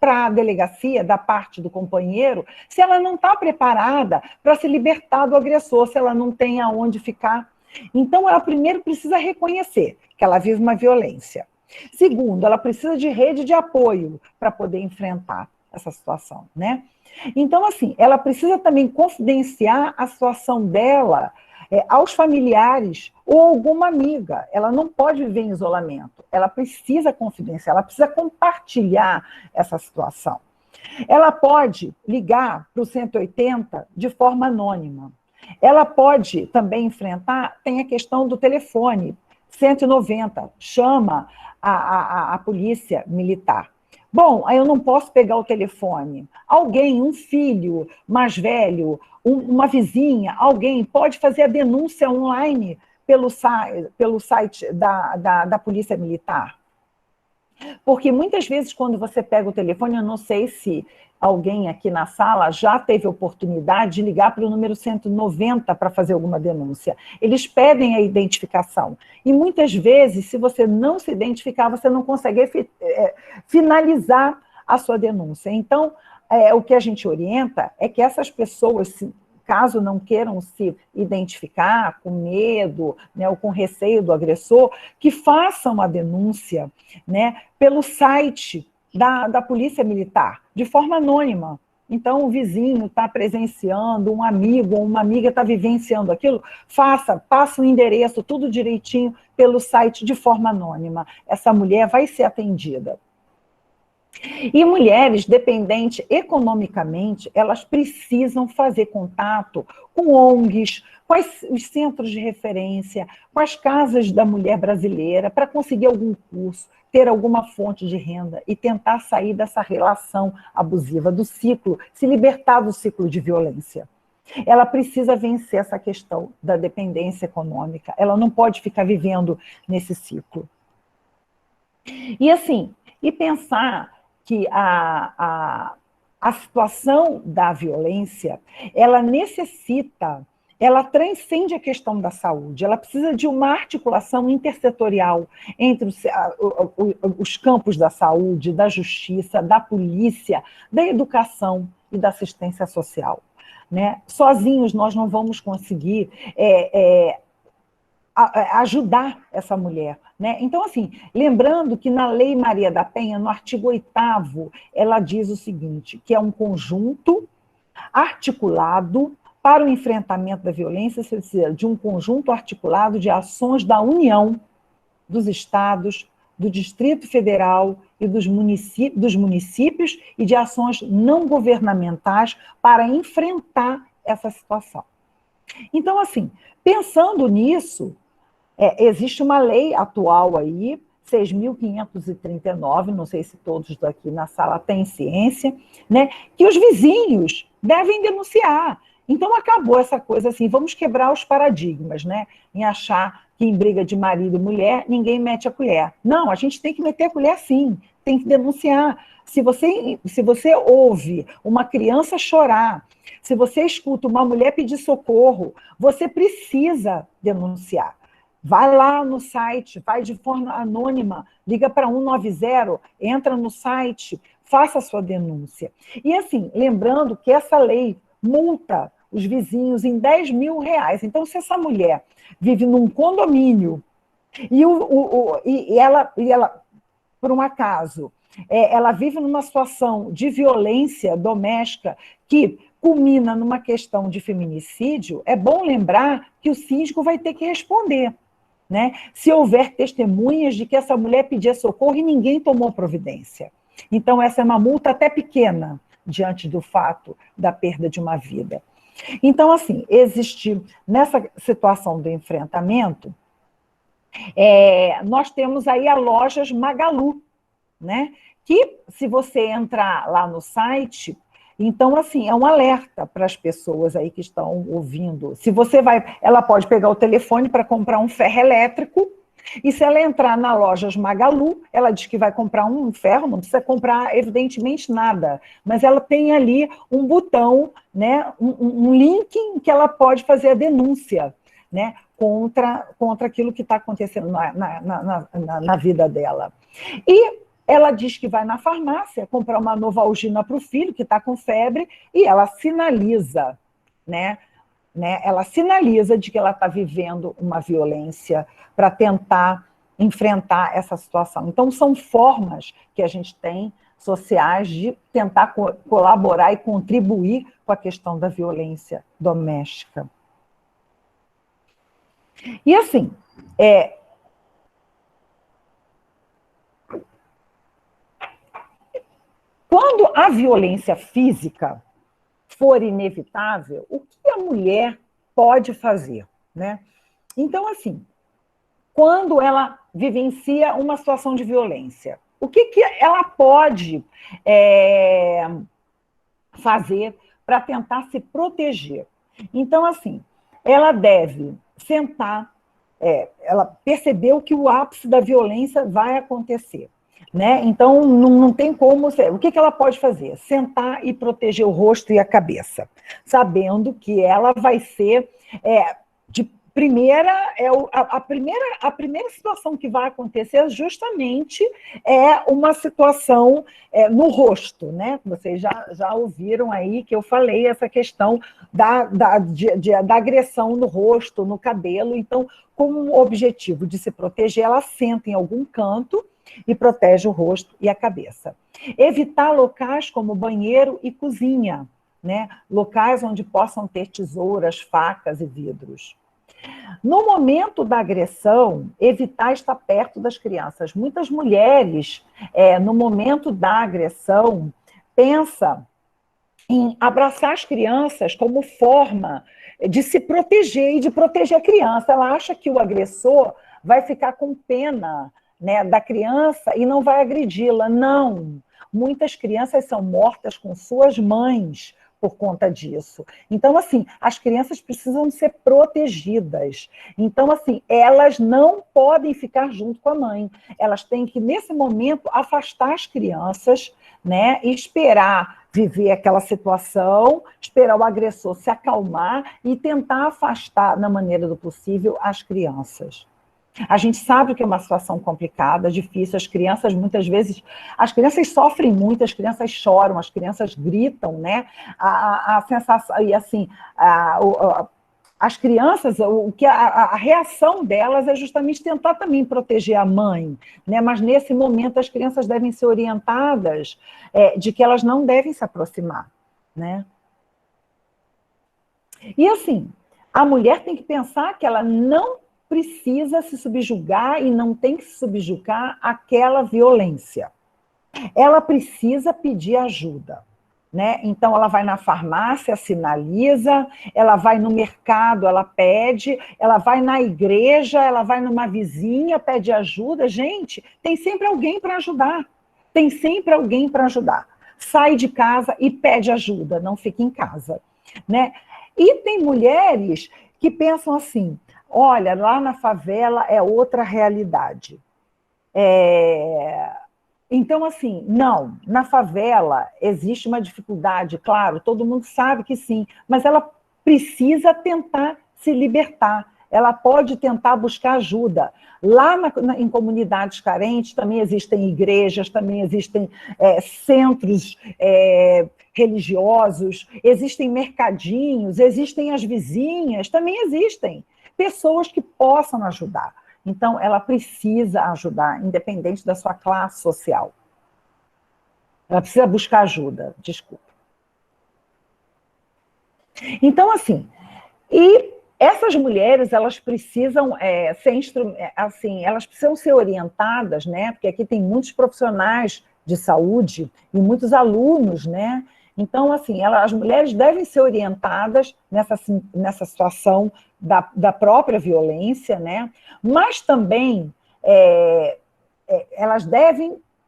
a delegacia, da parte do companheiro, se ela não está preparada para se libertar do agressor, se ela não tem aonde ficar. Então, ela primeiro precisa reconhecer que ela vive uma violência. Segundo, ela precisa de rede de apoio para poder enfrentar essa situação, né? Então, assim, ela precisa também confidenciar a situação dela aos familiares ou alguma amiga. Ela não pode viver em isolamento. Ela precisa confidenciar, ela precisa compartilhar essa situação. Ela pode ligar para o 180 de forma anônima. Ela pode também enfrentar, tem a questão do telefone, 190, chama a polícia militar. Bom, aí eu não posso pegar o telefone. Alguém, um filho mais velho, uma vizinha, alguém pode fazer a denúncia online pelo site da Polícia Militar. Porque muitas vezes, quando você pega o telefone, eu não sei se alguém aqui na sala já teve a oportunidade de ligar para o número 190 para fazer alguma denúncia. Eles pedem a identificação. E muitas vezes, se você não se identificar, você não consegue finalizar a sua denúncia. Então, o que a gente orienta é que essas pessoas, caso não queiram se identificar com medo, né, ou com receio do agressor, que façam a denúncia, né, pelo site da Polícia Militar, de forma anônima. Então, o vizinho está presenciando, um amigo ou uma amiga está vivenciando aquilo, passa o endereço, tudo direitinho, pelo site de forma anônima. Essa mulher vai ser atendida. E mulheres dependentes economicamente, elas precisam fazer contato com ONGs, com os centros de referência, com as casas da mulher brasileira, para conseguir algum curso, ter alguma fonte de renda e tentar sair dessa relação abusiva, do ciclo, se libertar do ciclo de violência. Ela precisa vencer essa questão da dependência econômica, ela não pode ficar vivendo nesse ciclo. E assim, pensar que a situação da violência, ela transcende a questão da saúde, ela precisa de uma articulação intersetorial entre os campos da saúde, da justiça, da polícia, da educação e da assistência social. Né? Sozinhos nós não vamos conseguir ajudar essa mulher. Né? Então, assim, lembrando que na Lei Maria da Penha, no artigo 8º, ela diz o seguinte, que é um conjunto articulado para o enfrentamento da violência, se precisa de um conjunto articulado de ações da União, dos estados, do Distrito Federal e dos municípios e de ações não governamentais para enfrentar essa situação. Então, assim, pensando nisso, existe uma lei atual aí, 6.539, não sei se todos daqui na sala têm ciência, né, que os vizinhos devem denunciar. Então, acabou essa coisa assim, vamos quebrar os paradigmas, né, em achar que em briga de marido e mulher, ninguém mete a colher. Não, a gente tem que meter a colher sim, tem que denunciar. Se você ouve uma criança chorar, se você escuta uma mulher pedir socorro, você precisa denunciar. Vai lá no site, vai de forma anônima, liga para 190, entra no site, faça a sua denúncia. E assim, lembrando que essa lei multa os vizinhos em R$10 mil. Então, se essa mulher vive num condomínio e ela, por um acaso, ela vive numa situação de violência doméstica que culmina numa questão de feminicídio, é bom lembrar que o síndico vai ter que responder. Né? Se houver testemunhas de que essa mulher pedia socorro e ninguém tomou providência. Então, essa é uma multa até pequena, diante do fato da perda de uma vida. Então, assim, existe, nessa situação do enfrentamento, nós temos aí a Lojas Magalu, né? Que, se você entrar lá no site, então, assim, é um alerta para as pessoas aí que estão ouvindo. Se você vai, ela pode pegar o telefone para comprar um ferro elétrico, e se ela entrar na Lojas Magalu, ela diz que vai comprar um ferro, não precisa comprar, evidentemente, nada, mas ela tem ali um botão, né, um link em que ela pode fazer a denúncia, né, contra aquilo que está acontecendo na vida dela. E ela diz que vai na farmácia comprar uma Novalgina para o filho, que está com febre, e ela sinaliza, né? Ela sinaliza de que ela está vivendo uma violência para tentar enfrentar essa situação. Então, são formas que a gente tem sociais de tentar colaborar e contribuir com a questão da violência doméstica. E assim, quando a violência física for inevitável, o que a mulher pode fazer, né? Então, assim, quando ela vivencia uma situação de violência, o que ela pode fazer para tentar se proteger? Então, assim, ela deve sentar, ela percebeu que o ápice da violência vai acontecer, né? Então, não tem como... O que ela pode fazer? Sentar e proteger o rosto e a cabeça, sabendo que ela vai ser... de primeira, a primeira situação que vai acontecer justamente uma situação no rosto, né? Vocês já ouviram aí que eu falei essa questão da agressão no rosto, no cabelo. Então, com o objetivo de se proteger, ela senta em algum canto e protege o rosto e a cabeça. Evitar locais como banheiro e cozinha, né? Locais onde possam ter tesouras, facas e vidros. No momento da agressão, evitar estar perto das crianças. Muitas mulheres, no momento da agressão, pensam em abraçar as crianças como forma de se proteger e de proteger a criança. Ela acha que o agressor vai ficar com pena, né, da criança e não vai agredi-la. Não. Muitas crianças são mortas com suas mães por conta disso. Então, assim, as crianças precisam ser protegidas. Então, assim, elas não podem ficar junto com a mãe. Elas têm que, nesse momento, afastar as crianças, né, e esperar viver aquela situação, esperar o agressor se acalmar e tentar afastar, na maneira do possível, as crianças. A gente sabe que é uma situação complicada, difícil, as crianças muitas vezes, as crianças sofrem muito, as crianças choram, as crianças gritam, né? A sensação, e assim, as crianças, a reação delas é justamente tentar também proteger a mãe, né? Mas nesse momento as crianças devem ser orientadas de que elas não devem se aproximar, né? E assim, a mulher tem que pensar que ela não precisa se subjugar e não tem que se subjugar àquela violência. Ela precisa pedir ajuda, né? Então, ela vai na farmácia, sinaliza, ela vai no mercado, ela pede, ela vai na igreja, ela vai numa vizinha, pede ajuda. Gente, tem sempre alguém para ajudar. Tem sempre alguém para ajudar. Sai de casa e pede ajuda, não fica em casa, né? E tem mulheres que pensam assim: olha, lá na favela é outra realidade. Então, assim, não, na favela existe uma dificuldade, claro, todo mundo sabe que sim, mas ela precisa tentar se libertar, ela pode tentar buscar ajuda. Lá em comunidades carentes também existem igrejas, também existem centros religiosos, existem mercadinhos, existem as vizinhas, também existem pessoas que possam ajudar. Então, ela precisa ajudar, independente da sua classe social. Ela precisa buscar ajuda, desculpa. Então, assim, e essas mulheres, elas precisam elas precisam ser orientadas, né? Porque aqui tem muitos profissionais de saúde e muitos alunos, né? Então, assim, as mulheres devem ser orientadas nessa situação da própria violência, né? Mas também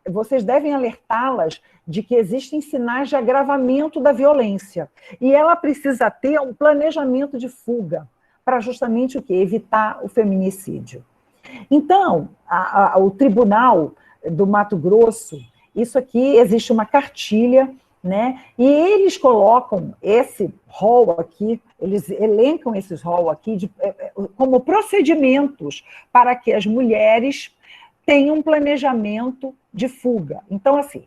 vocês devem alertá-las de que existem sinais de agravamento da violência. E ela precisa ter um planejamento de fuga para justamente o quê? Evitar o feminicídio. Então, o Tribunal do Mato Grosso, isso aqui, existe uma cartilha, né? E eles colocam esse rol aqui, eles elencam esses rol aqui como procedimentos para que as mulheres tenham um planejamento de fuga. Então, assim,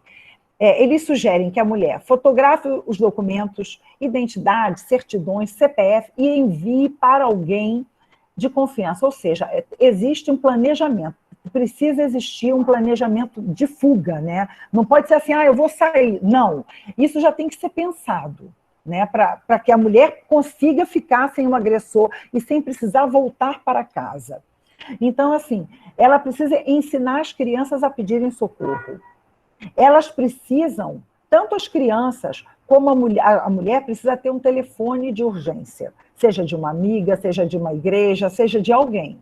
eles sugerem que a mulher fotografe os documentos, identidade, certidões, CPF e envie para alguém de confiança. Ou seja, existe um planejamento. Precisa existir um planejamento de fuga, né? Não pode ser assim, eu vou sair. Não, isso já tem que ser pensado, né? Para que a mulher consiga ficar sem um agressor e sem precisar voltar para casa. Então, assim, ela precisa ensinar as crianças a pedirem socorro. Elas precisam, tanto as crianças como a mulher precisa ter um telefone de urgência, seja de uma amiga, seja de uma igreja, seja de alguém.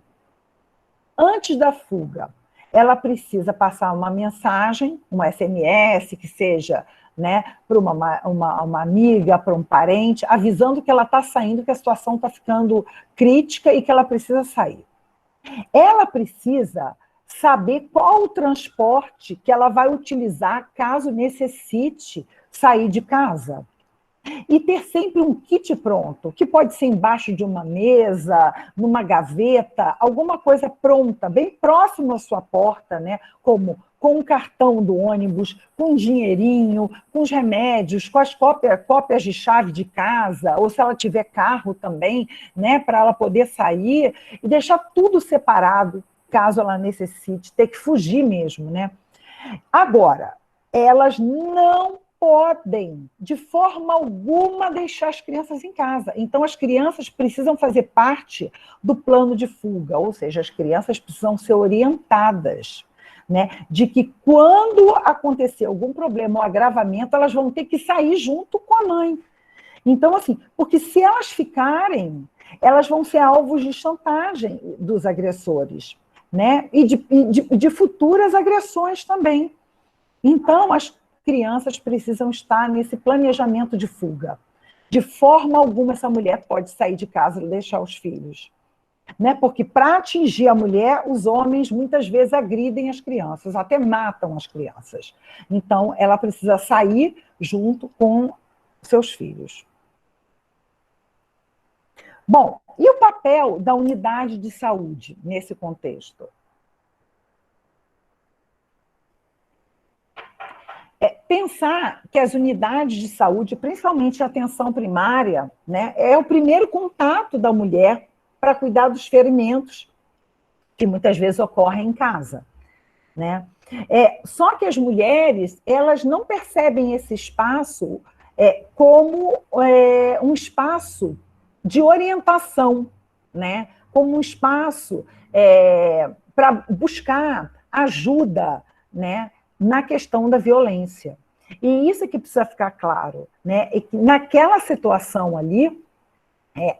Antes da fuga, ela precisa passar uma mensagem, um SMS, que seja, né, para uma amiga, para um parente, avisando que ela está saindo, que a situação está ficando crítica e que ela precisa sair. Ela precisa saber qual o transporte que ela vai utilizar caso necessite sair de casa. E ter sempre um kit pronto, que pode ser embaixo de uma mesa, numa gaveta, alguma coisa pronta, bem próximo à sua porta, né? Como com um cartão do ônibus, com um dinheirinho, com os remédios, com as cópias de chave de casa, ou se ela tiver carro também, né? Para ela poder sair e deixar tudo separado, caso ela necessite, ter que fugir mesmo, né? Agora, elas não podem, de forma alguma, deixar as crianças em casa. Então, as crianças precisam fazer parte do plano de fuga, ou seja, as crianças precisam ser orientadas, né, de que quando acontecer algum problema ou agravamento, elas vão ter que sair junto com a mãe. Então, assim, porque se elas ficarem, elas vão ser alvos de chantagem dos agressores, né, e de futuras agressões também. Então, as crianças precisam estar nesse planejamento de fuga. De forma alguma, essa mulher pode sair de casa e deixar os filhos. Né? Porque para atingir a mulher, os homens muitas vezes agridem as crianças, até matam as crianças. Então, ela precisa sair junto com seus filhos. Bom, e o papel da unidade de saúde nesse contexto? Pensar que as unidades de saúde, principalmente a atenção primária, né, é o primeiro contato da mulher para cuidar dos ferimentos que muitas vezes ocorrem em casa, né? Só que as mulheres, elas não percebem esse espaço como um espaço de orientação, né? Como um espaço para buscar ajuda, né, na questão da violência. E isso é que precisa ficar claro, né? E que naquela situação ali,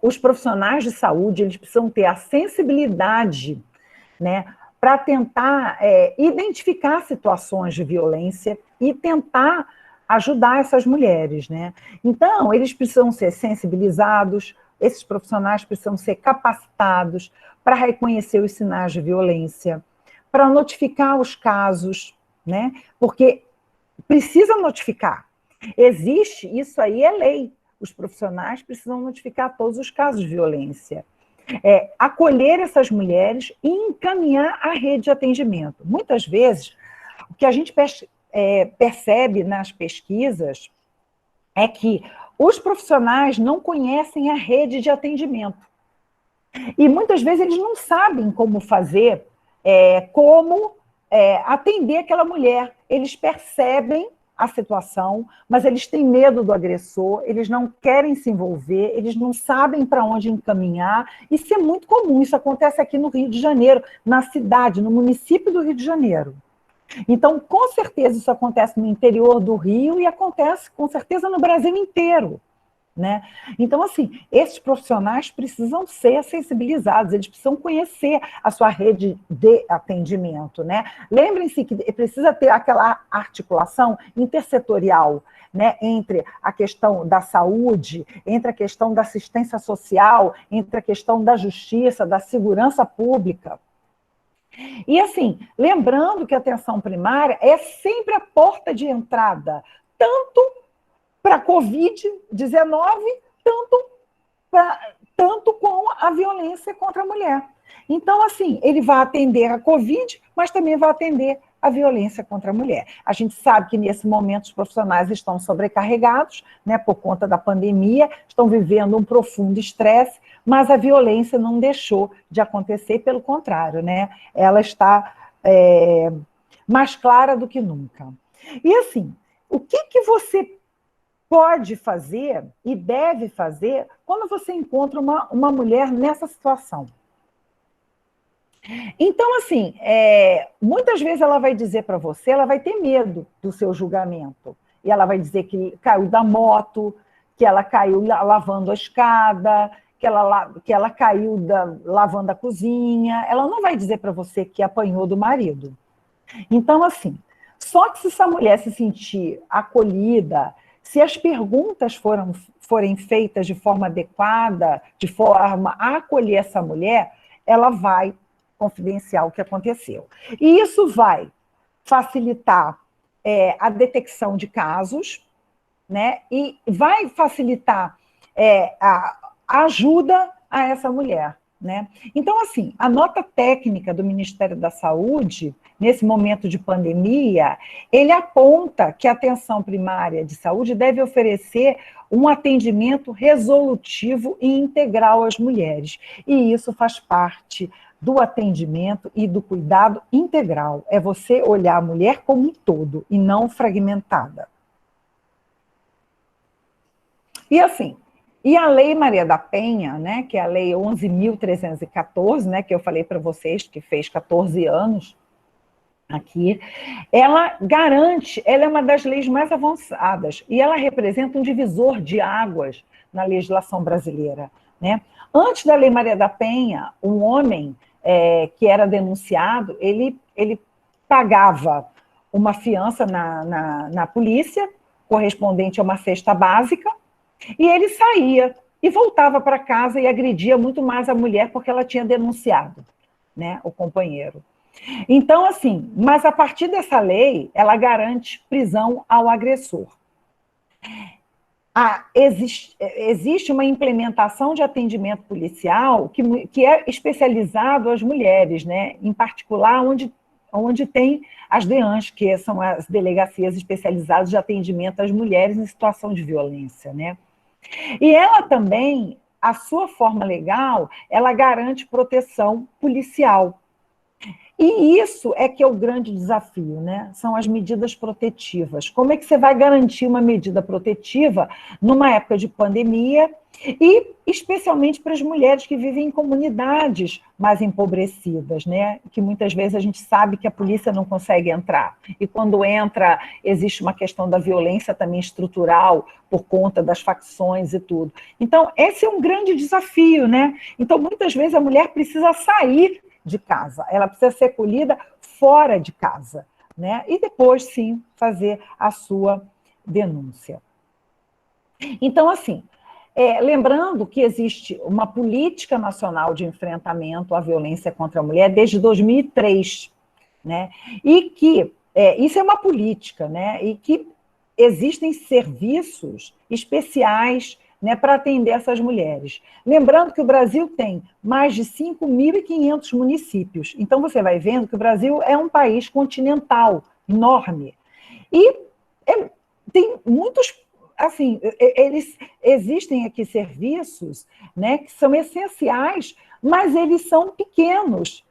os profissionais de saúde, eles precisam ter a sensibilidade, né, para tentar identificar situações de violência e tentar ajudar essas mulheres, né? Então, eles precisam ser sensibilizados, esses profissionais precisam ser capacitados para reconhecer os sinais de violência, para notificar os casos, né? Porque precisa notificar. Existe, isso aí é lei. Os profissionais precisam notificar todos os casos de violência. Acolher essas mulheres e encaminhar a rede de atendimento. Muitas vezes, o que a gente percebe nas pesquisas é que os profissionais não conhecem a rede de atendimento. E muitas vezes eles não sabem como fazer, como atender aquela mulher. Eles percebem a situação, mas eles têm medo do agressor, eles não querem se envolver, eles não sabem para onde encaminhar. Isso é muito comum, isso acontece aqui no Rio de Janeiro, na cidade, no município do Rio de Janeiro. Então, com certeza, isso acontece no interior do Rio e acontece, com certeza, no Brasil inteiro. Né? Então, assim, esses profissionais precisam ser sensibilizados, eles precisam conhecer a sua rede de atendimento. Né? Lembrem-se que precisa ter aquela articulação intersetorial, né, entre a questão da saúde, entre a questão da assistência social, entre a questão da justiça, da segurança pública. E assim, lembrando que a atenção primária é sempre a porta de entrada, tanto para a Covid-19, tanto com a violência contra a mulher. Então, assim, ele vai atender a Covid, mas também vai atender a violência contra a mulher. A gente sabe que, nesse momento, os profissionais estão sobrecarregados, né, por conta da pandemia, estão vivendo um profundo estresse, mas a violência não deixou de acontecer, pelo contrário, né? Ela está mais clara do que nunca. E, assim, o que você pode fazer e deve fazer quando você encontra uma mulher nessa situação? Então, assim, muitas vezes ela vai dizer para você, ela vai ter medo do seu julgamento. E ela vai dizer que caiu da moto, que ela caiu lavando a escada, que ela caiu lavando a cozinha. Ela não vai dizer para você que apanhou do marido. Então, assim, só que se essa mulher se sentir acolhida, se as perguntas forem feitas de forma adequada, de forma a acolher essa mulher, ela vai confidenciar o que aconteceu. E isso vai facilitar a detecção de casos, né? E vai facilitar a ajuda a essa mulher. Né? Então, assim, a nota técnica do Ministério da Saúde, nesse momento de pandemia, ele aponta que a atenção primária de saúde deve oferecer um atendimento resolutivo e integral às mulheres. E isso faz parte do atendimento e do cuidado integral. É você olhar a mulher como um todo e não fragmentada. E assim, e a Lei Maria da Penha, né, que é a Lei 11.314, né, que eu falei para vocês, que fez 14 anos aqui, ela garante, ela é uma das leis mais avançadas e ela representa um divisor de águas na legislação brasileira. Né? Antes da Lei Maria da Penha, um homem que era denunciado, ele pagava uma fiança na polícia, correspondente a uma cesta básica, e ele saía e voltava para casa e agredia muito mais a mulher porque ela tinha denunciado, né, o companheiro. Então, assim, mas a partir dessa lei, ela garante prisão ao agressor. Existe uma implementação de atendimento policial que é especializado às mulheres, né, em particular onde tem as DEANs, que são as delegacias especializadas de atendimento às mulheres em situação de violência, né? E ela também, a sua forma legal, ela garante proteção policial. E isso é que é o grande desafio, né? São as medidas protetivas. Como é que você vai garantir uma medida protetiva numa época de pandemia e especialmente para as mulheres que vivem em comunidades mais empobrecidas, né? Que muitas vezes a gente sabe que a polícia não consegue entrar. E quando entra, existe uma questão da violência também estrutural por conta das facções e tudo. Então, esse é um grande desafio, né? Então, muitas vezes a mulher precisa sair de casa, ela precisa ser acolhida fora de casa, né? E depois, sim, fazer a sua denúncia. Então, assim, lembrando que existe uma política nacional de enfrentamento à violência contra a mulher desde 2003, né? E que isso é uma política, né? E que existem serviços especiais, né, para atender essas mulheres. Lembrando que o Brasil tem mais de 5.500 municípios. Então, você vai vendo que o Brasil é um país continental, enorme. E tem muitos, assim, existem aqui serviços, né, que são essenciais, mas eles são pequenos,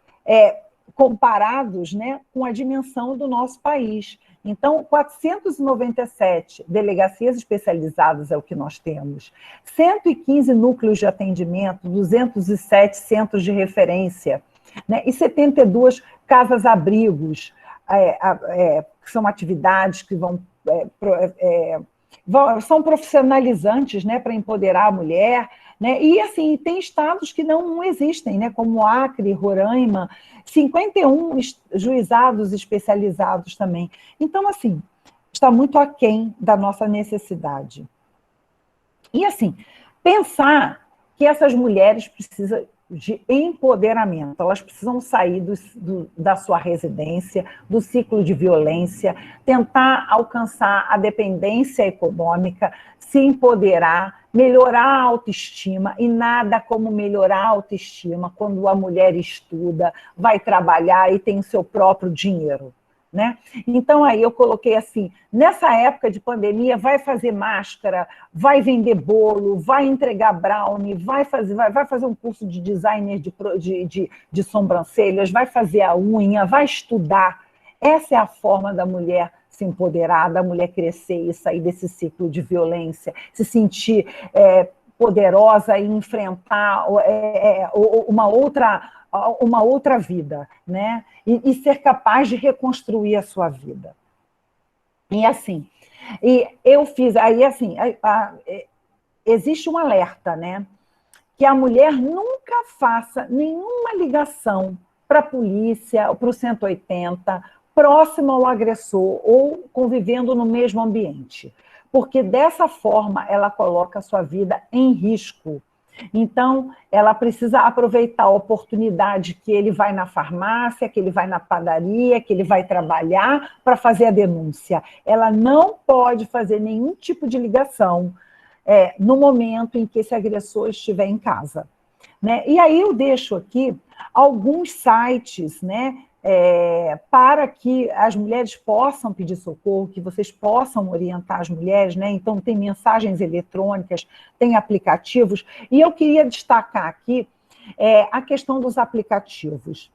comparados, né, com a dimensão do nosso país. Então, 497 delegacias especializadas é o que nós temos, 115 núcleos de atendimento, 207 centros de referência, né, e 72 casas-abrigos, que são atividades que são profissionalizantes, né, para empoderar a mulher, né? E assim, tem estados que não existem, né, como Acre, Roraima, 51 juizados especializados também. Então, assim, está muito aquém da nossa necessidade. E assim, pensar que essas mulheres precisam de empoderamento, elas precisam sair da sua residência, do ciclo de violência, tentar alcançar a dependência econômica, se empoderar, melhorar a autoestima, e nada como melhorar a autoestima quando a mulher estuda, vai trabalhar e tem o seu próprio dinheiro. Né? Então, aí eu coloquei assim, nessa época de pandemia, vai fazer máscara, vai vender bolo, vai entregar brownie, vai fazer um curso de designer de sobrancelhas, vai fazer a unha, vai estudar. Essa é a forma da mulher se empoderar, da mulher crescer e sair desse ciclo de violência, se sentir poderosa e enfrentar uma outra vida, né? E ser capaz de reconstruir a sua vida. E assim, eu fiz, aí assim, existe um alerta, né? Que a mulher nunca faça nenhuma ligação para a polícia, para o 180, próximo ao agressor ou convivendo no mesmo ambiente. Porque dessa forma ela coloca a sua vida em risco. Então, ela precisa aproveitar a oportunidade que ele vai na farmácia, que ele vai na padaria, que ele vai trabalhar para fazer a denúncia. Ela não pode fazer nenhum tipo de ligação no momento em que esse agressor estiver em casa. Né? E aí eu deixo aqui alguns sites, né, para que as mulheres possam pedir socorro, que vocês possam orientar as mulheres, né? Então, tem mensagens eletrônicas, tem aplicativos, e eu queria destacar aqui a questão dos aplicativos.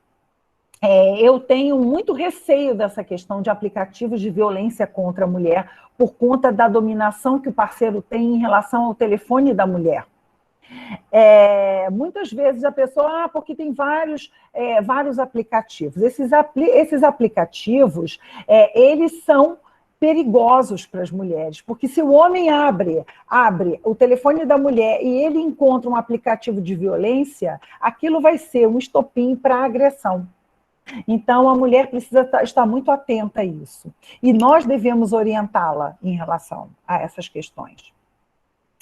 Eu tenho muito receio dessa questão de aplicativos de violência contra a mulher, por conta da dominação que o parceiro tem em relação ao telefone da mulher. Muitas vezes a pessoa, porque tem vários aplicativos. Esses aplicativos, eles são perigosos para as mulheres, porque se o homem abre o telefone da mulher e ele encontra um aplicativo de violência, aquilo vai ser um estopim para a agressão. Então, a mulher precisa estar muito atenta a isso. E nós devemos orientá-la em relação a essas questões.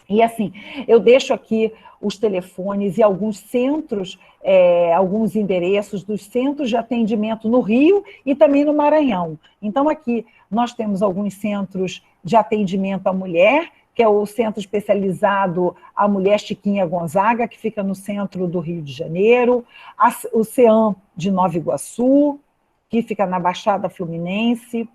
E assim, eu deixo aqui os telefones e alguns centros, alguns endereços dos centros de atendimento no Rio e também no Maranhão. Então, aqui nós temos alguns centros de atendimento à mulher, que é o Centro Especializado à Mulher Chiquinha Gonzaga, que fica no centro do Rio de Janeiro, o CEAM de Nova Iguaçu, que fica na Baixada Fluminense,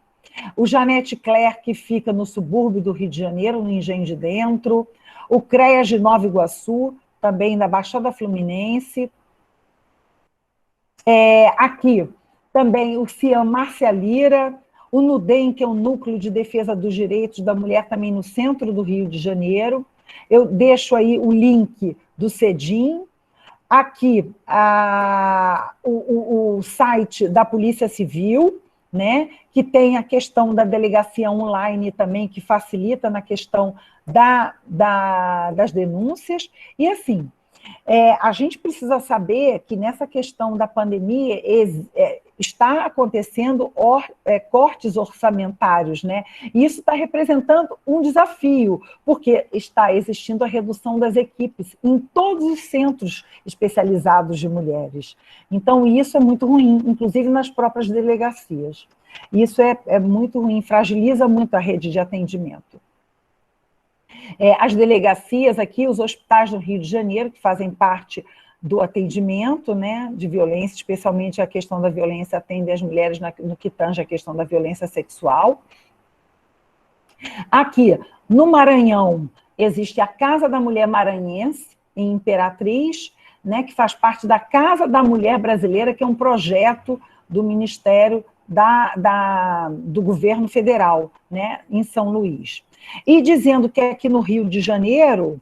o Janete Claire, que fica no subúrbio do Rio de Janeiro, no Engenho de Dentro, o CREAS de Nova Iguaçu, também na Baixada Fluminense, aqui também o CIAM Márcia Lira, o NUDEM, que é o Núcleo de Defesa dos Direitos da Mulher, também no centro do Rio de Janeiro. Eu deixo aí o link do CEDIM, aqui o site da Polícia Civil, né, que tem a questão da delegacia online também, que facilita na questão das denúncias. E assim, a gente precisa saber que nessa questão da pandemia está acontecendo cortes orçamentários, né? E isso está representando um desafio, porque está existindo a redução das equipes em todos os centros especializados de mulheres. Então, isso é muito ruim, inclusive nas próprias delegacias. Isso é muito ruim, fragiliza muito a rede de atendimento. As delegacias aqui, os hospitais do Rio de Janeiro, que fazem parte do atendimento, né, de violência, especialmente a questão da violência, atende as mulheres no que tange a questão da violência sexual. Aqui, no Maranhão, existe a Casa da Mulher Maranhense, em Imperatriz, né, que faz parte da Casa da Mulher Brasileira, que é um projeto do Ministério do Governo Federal, né, em São Luís. E dizendo que aqui no Rio de Janeiro,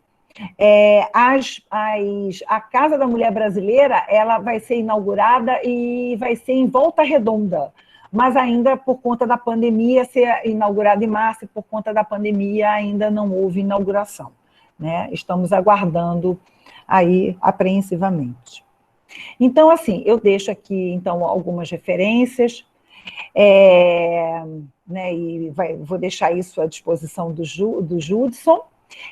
a Casa da Mulher Brasileira, ela vai ser inaugurada e vai ser em Volta Redonda. mas ainda por conta da pandemia, ser inaugurado em março, e por conta da pandemia ainda não houve inauguração, né? Estamos aguardando aí apreensivamente. Então, assim, eu deixo aqui, então, algumas referências, né, e vou deixar isso à disposição do Judson.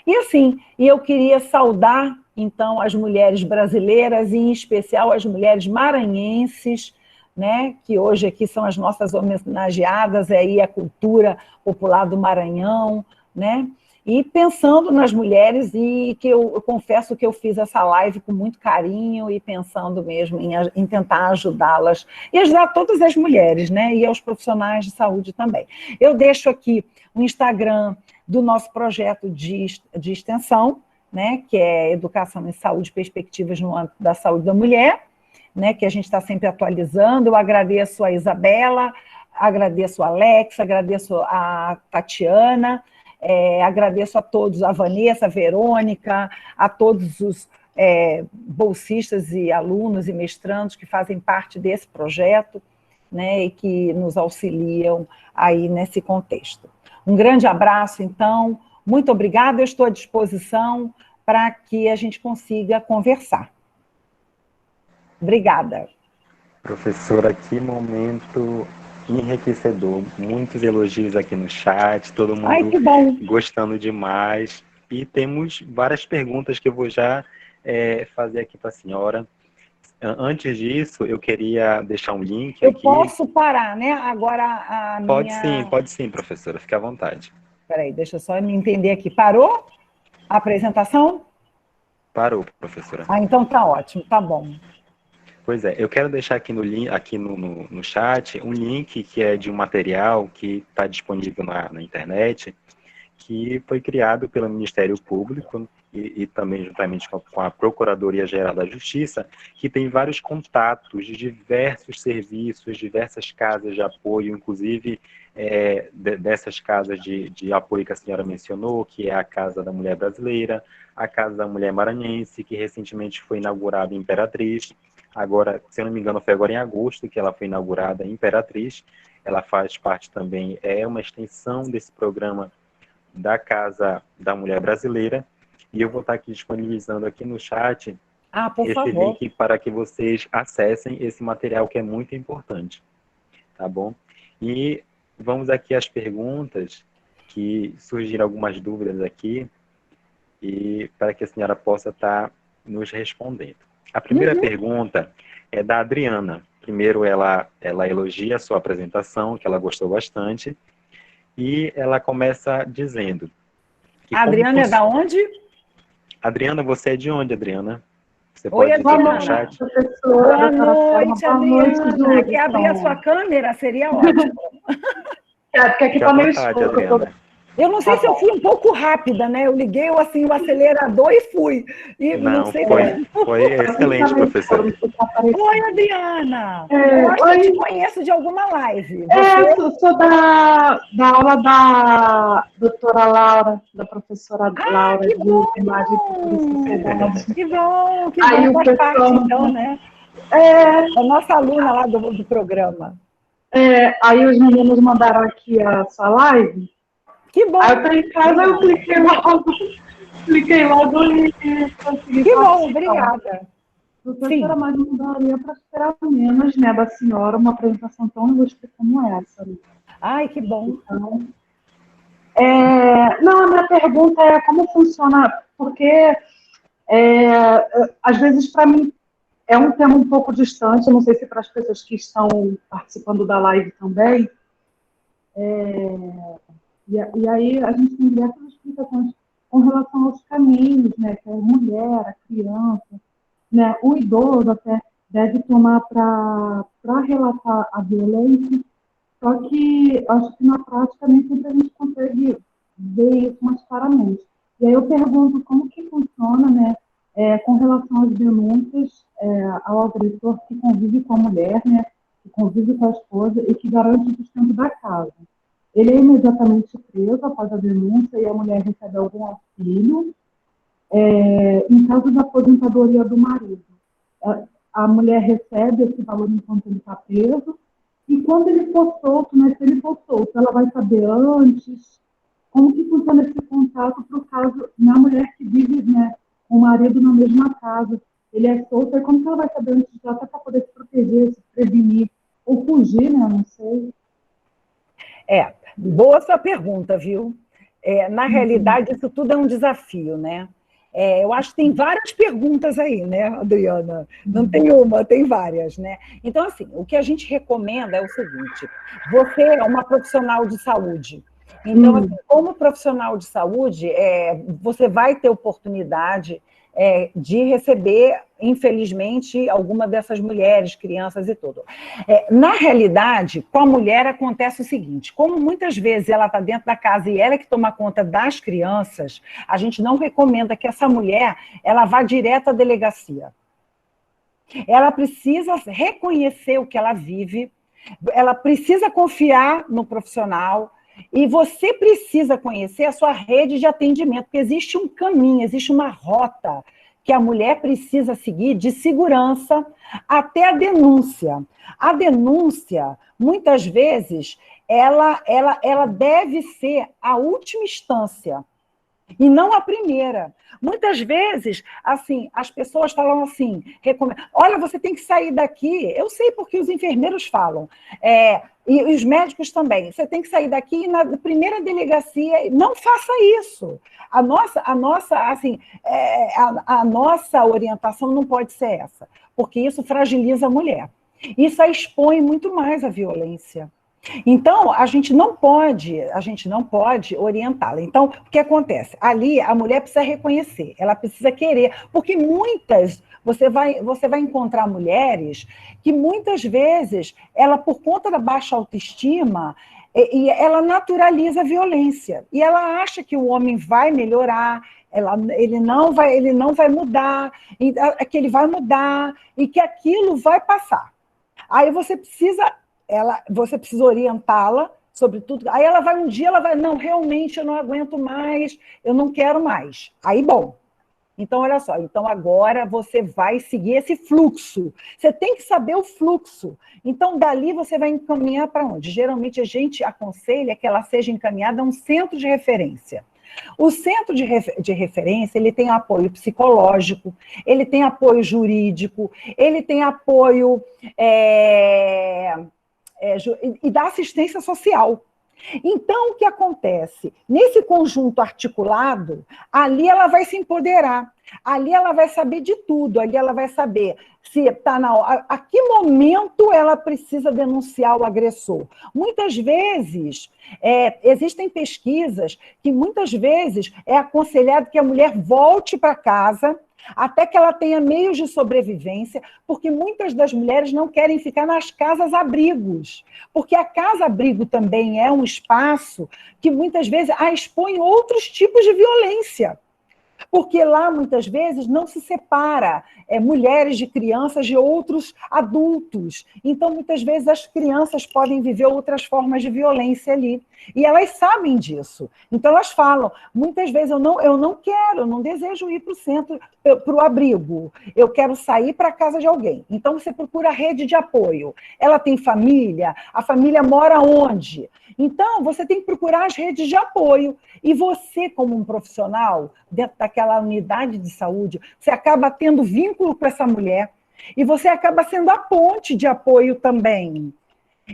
E, assim, eu queria saudar, então, as mulheres brasileiras, e em especial as mulheres maranhenses, né, que hoje aqui são as nossas homenageadas, aí a cultura popular do Maranhão, né? E pensando nas mulheres, e que eu confesso que eu fiz essa live com muito carinho e pensando mesmo em tentar ajudá-las, e ajudar todas as mulheres, né? E aos profissionais de saúde também. Eu deixo aqui o Instagram do nosso projeto de extensão, né? Que é Educação em Saúde e Perspectivas no âmbito da saúde da mulher, né? Que a gente está sempre atualizando. Eu agradeço a Isabela, agradeço a Alex, agradeço a Tatiana, agradeço a todos, a Vanessa, a Verônica, a todos os bolsistas e alunos e mestrandos que fazem parte desse projeto, né, e que nos auxiliam aí nesse contexto. Um grande abraço, então, muito obrigada, eu estou à disposição para que a gente consiga conversar. Obrigada. Professora, que momento enriquecedor. Muitos elogios aqui no chat, todo Ai, mundo que bom. gostando demais. E temos várias perguntas que eu vou já fazer aqui para a senhora. Antes disso, eu queria deixar um link Eu aqui. posso parar, né? Agora a minha... Pode sim, professora, fique à vontade. Peraí, deixa eu só me entender aqui. Parou a apresentação? Parou, professora. Ah, então tá ótimo, tá bom. Pois é, eu quero deixar aqui no chat um link que é de um material que está disponível na internet, que foi criado pelo Ministério Público e também juntamente com a Procuradoria-Geral da Justiça, que tem vários contatos de diversos serviços, diversas casas de apoio, inclusive dessas casas de apoio que a senhora mencionou, que é a Casa da Mulher Brasileira, a Casa da Mulher Maranhense, que recentemente foi inaugurada em Imperatriz. Agora, se eu não me engano, foi agora em agosto que ela foi inaugurada em Imperatriz. Ela faz parte também, é uma extensão desse programa da Casa da Mulher Brasileira, e eu vou estar aqui disponibilizando aqui no chat Por esse favor. link para que vocês acessem esse material que é muito importante, tá bom? E vamos aqui às perguntas, que surgiram algumas dúvidas aqui, e para que a senhora possa estar nos respondendo. A primeira pergunta é da Adriana. Primeiro, ela elogia a sua apresentação, que ela gostou bastante, e ela começa dizendo que A Adriana é da onde? Adriana, você é de onde, Adriana? Você Oi, pode dizer aqui no Adriana. chat? Boa noite, Boa noite, Adriana. Quer abrir a Judson. sua câmera? Seria ótimo. Porque aqui Fique à tá meio vontade, escuro. Adriana. Eu não sei se eu fui um pouco rápida, né? Eu liguei assim, o acelerador e fui. E não sei. Foi excelente, professora. Oi, Adriana. É, Eu acho que eu te oi. conheço de alguma live. Sou da aula da doutora Laura, da professora Laura, que de bom! Imagem e Sociedade. Que bom, que Aí bom. o Faz parte, pessoal... então, né? É, A nossa aluna lá do programa. aí os meninos mandaram aqui a sua live. Que bom. Aí eu tô em casa, eu cliquei logo e consegui Que bom, participar. obrigada. Professora, mas não daria para esperar menos, né, da senhora, uma apresentação tão ilustre como essa. Ai, que bom. Então, não, a minha pergunta é como funciona, porque às vezes para mim é um tema um pouco distante, eu não sei se para as pessoas que estão participando da live também, e aí a gente tem diversas explicações com relação aos caminhos, né, que a mulher, a criança, né, o idoso até deve tomar para relatar a violência, só que acho que na prática nem sempre a gente consegue ver isso mais claramente. E aí eu pergunto como que funciona, né, com relação às denúncias ao agressor que convive com a mulher, né, que convive com a esposa e que garante o sustento da casa. Ele é imediatamente preso após a denúncia e a mulher recebe algum auxílio. Em caso da aposentadoria do marido, a mulher recebe esse valor enquanto ele está preso, E quando ele for solto, né, se ele for solto, ela vai saber antes? Como que funciona esse contato para o caso, na mulher que vive, né, com o marido na mesma casa? Ele é solto, e como que ela vai saber antes, até para poder se proteger, se prevenir, ou fugir, né, não sei. Boa sua pergunta, viu? Na realidade, isso tudo é um desafio, né? Eu acho que tem várias perguntas aí, né, Adriana? Não tem uma, tem várias, né? Então, assim, o que a gente recomenda é o seguinte: você é uma profissional de saúde. Então, assim, como profissional de saúde, você vai ter oportunidade de receber, infelizmente, alguma dessas mulheres, crianças e tudo. Na realidade, com a mulher acontece o seguinte: como muitas vezes ela está dentro da casa e ela é que toma conta das crianças, a gente não recomenda que essa mulher ela vá direto à delegacia. Ela precisa reconhecer o que ela vive, ela precisa confiar no profissional, e você precisa conhecer a sua rede de atendimento, porque existe um caminho, existe uma rota que a mulher precisa seguir de segurança até a denúncia. A denúncia, muitas vezes, ela deve ser a última instância e não a primeira. Muitas vezes, assim, as pessoas falam assim, olha, você tem que sair daqui. Eu sei porque os enfermeiros falam, e os médicos também. Você tem que sair daqui e na primeira delegacia. Não faça isso. A nossa orientação não pode ser essa, porque isso fragiliza a mulher. Isso a expõe muito mais a violência. Então, a gente não pode orientá-la. Então, o que acontece? Ali, a mulher precisa reconhecer, ela precisa querer, porque você vai encontrar mulheres que muitas vezes, ela, por conta da baixa autoestima, e ela naturaliza a violência, e ela acha que o homem vai melhorar, ele não vai mudar, que ele vai mudar, e que aquilo vai passar. Aí você precisa orientá-la sobre tudo. Aí um dia ela vai, não, realmente eu não aguento mais, eu não quero mais. Aí, bom. Então, olha só, então agora você vai seguir esse fluxo. Você tem que saber o fluxo. Então, dali você vai encaminhar para onde? Geralmente a gente aconselha que ela seja encaminhada a um centro de referência. O centro de referência, ele tem apoio psicológico, ele tem apoio jurídico, ele tem apoio e da assistência social. Então, o que acontece? Nesse conjunto articulado, ali ela vai se empoderar, ali ela vai saber de tudo, ali ela vai saber se está a que momento ela precisa denunciar o agressor. Muitas vezes, existem pesquisas que muitas vezes é aconselhado que a mulher volte para casa até que ela tenha meios de sobrevivência, porque muitas das mulheres não querem ficar nas casas-abrigos, porque a casa-abrigo também é um espaço que muitas vezes a expõe outros tipos de violência. Porque lá, muitas vezes, não se separa mulheres de crianças de outros adultos. Então, muitas vezes, as crianças podem viver outras formas de violência ali. E elas sabem disso. Então, elas falam, muitas vezes, eu não desejo ir para o centro, para o abrigo. Eu quero sair para a casa de alguém. Então, você procura a rede de apoio. Ela tem família? A família mora onde? Então, você tem que procurar as redes de apoio. E você, como um profissional, dentro daquela unidade de saúde, você acaba tendo vínculo com essa mulher e você acaba sendo a ponte de apoio também.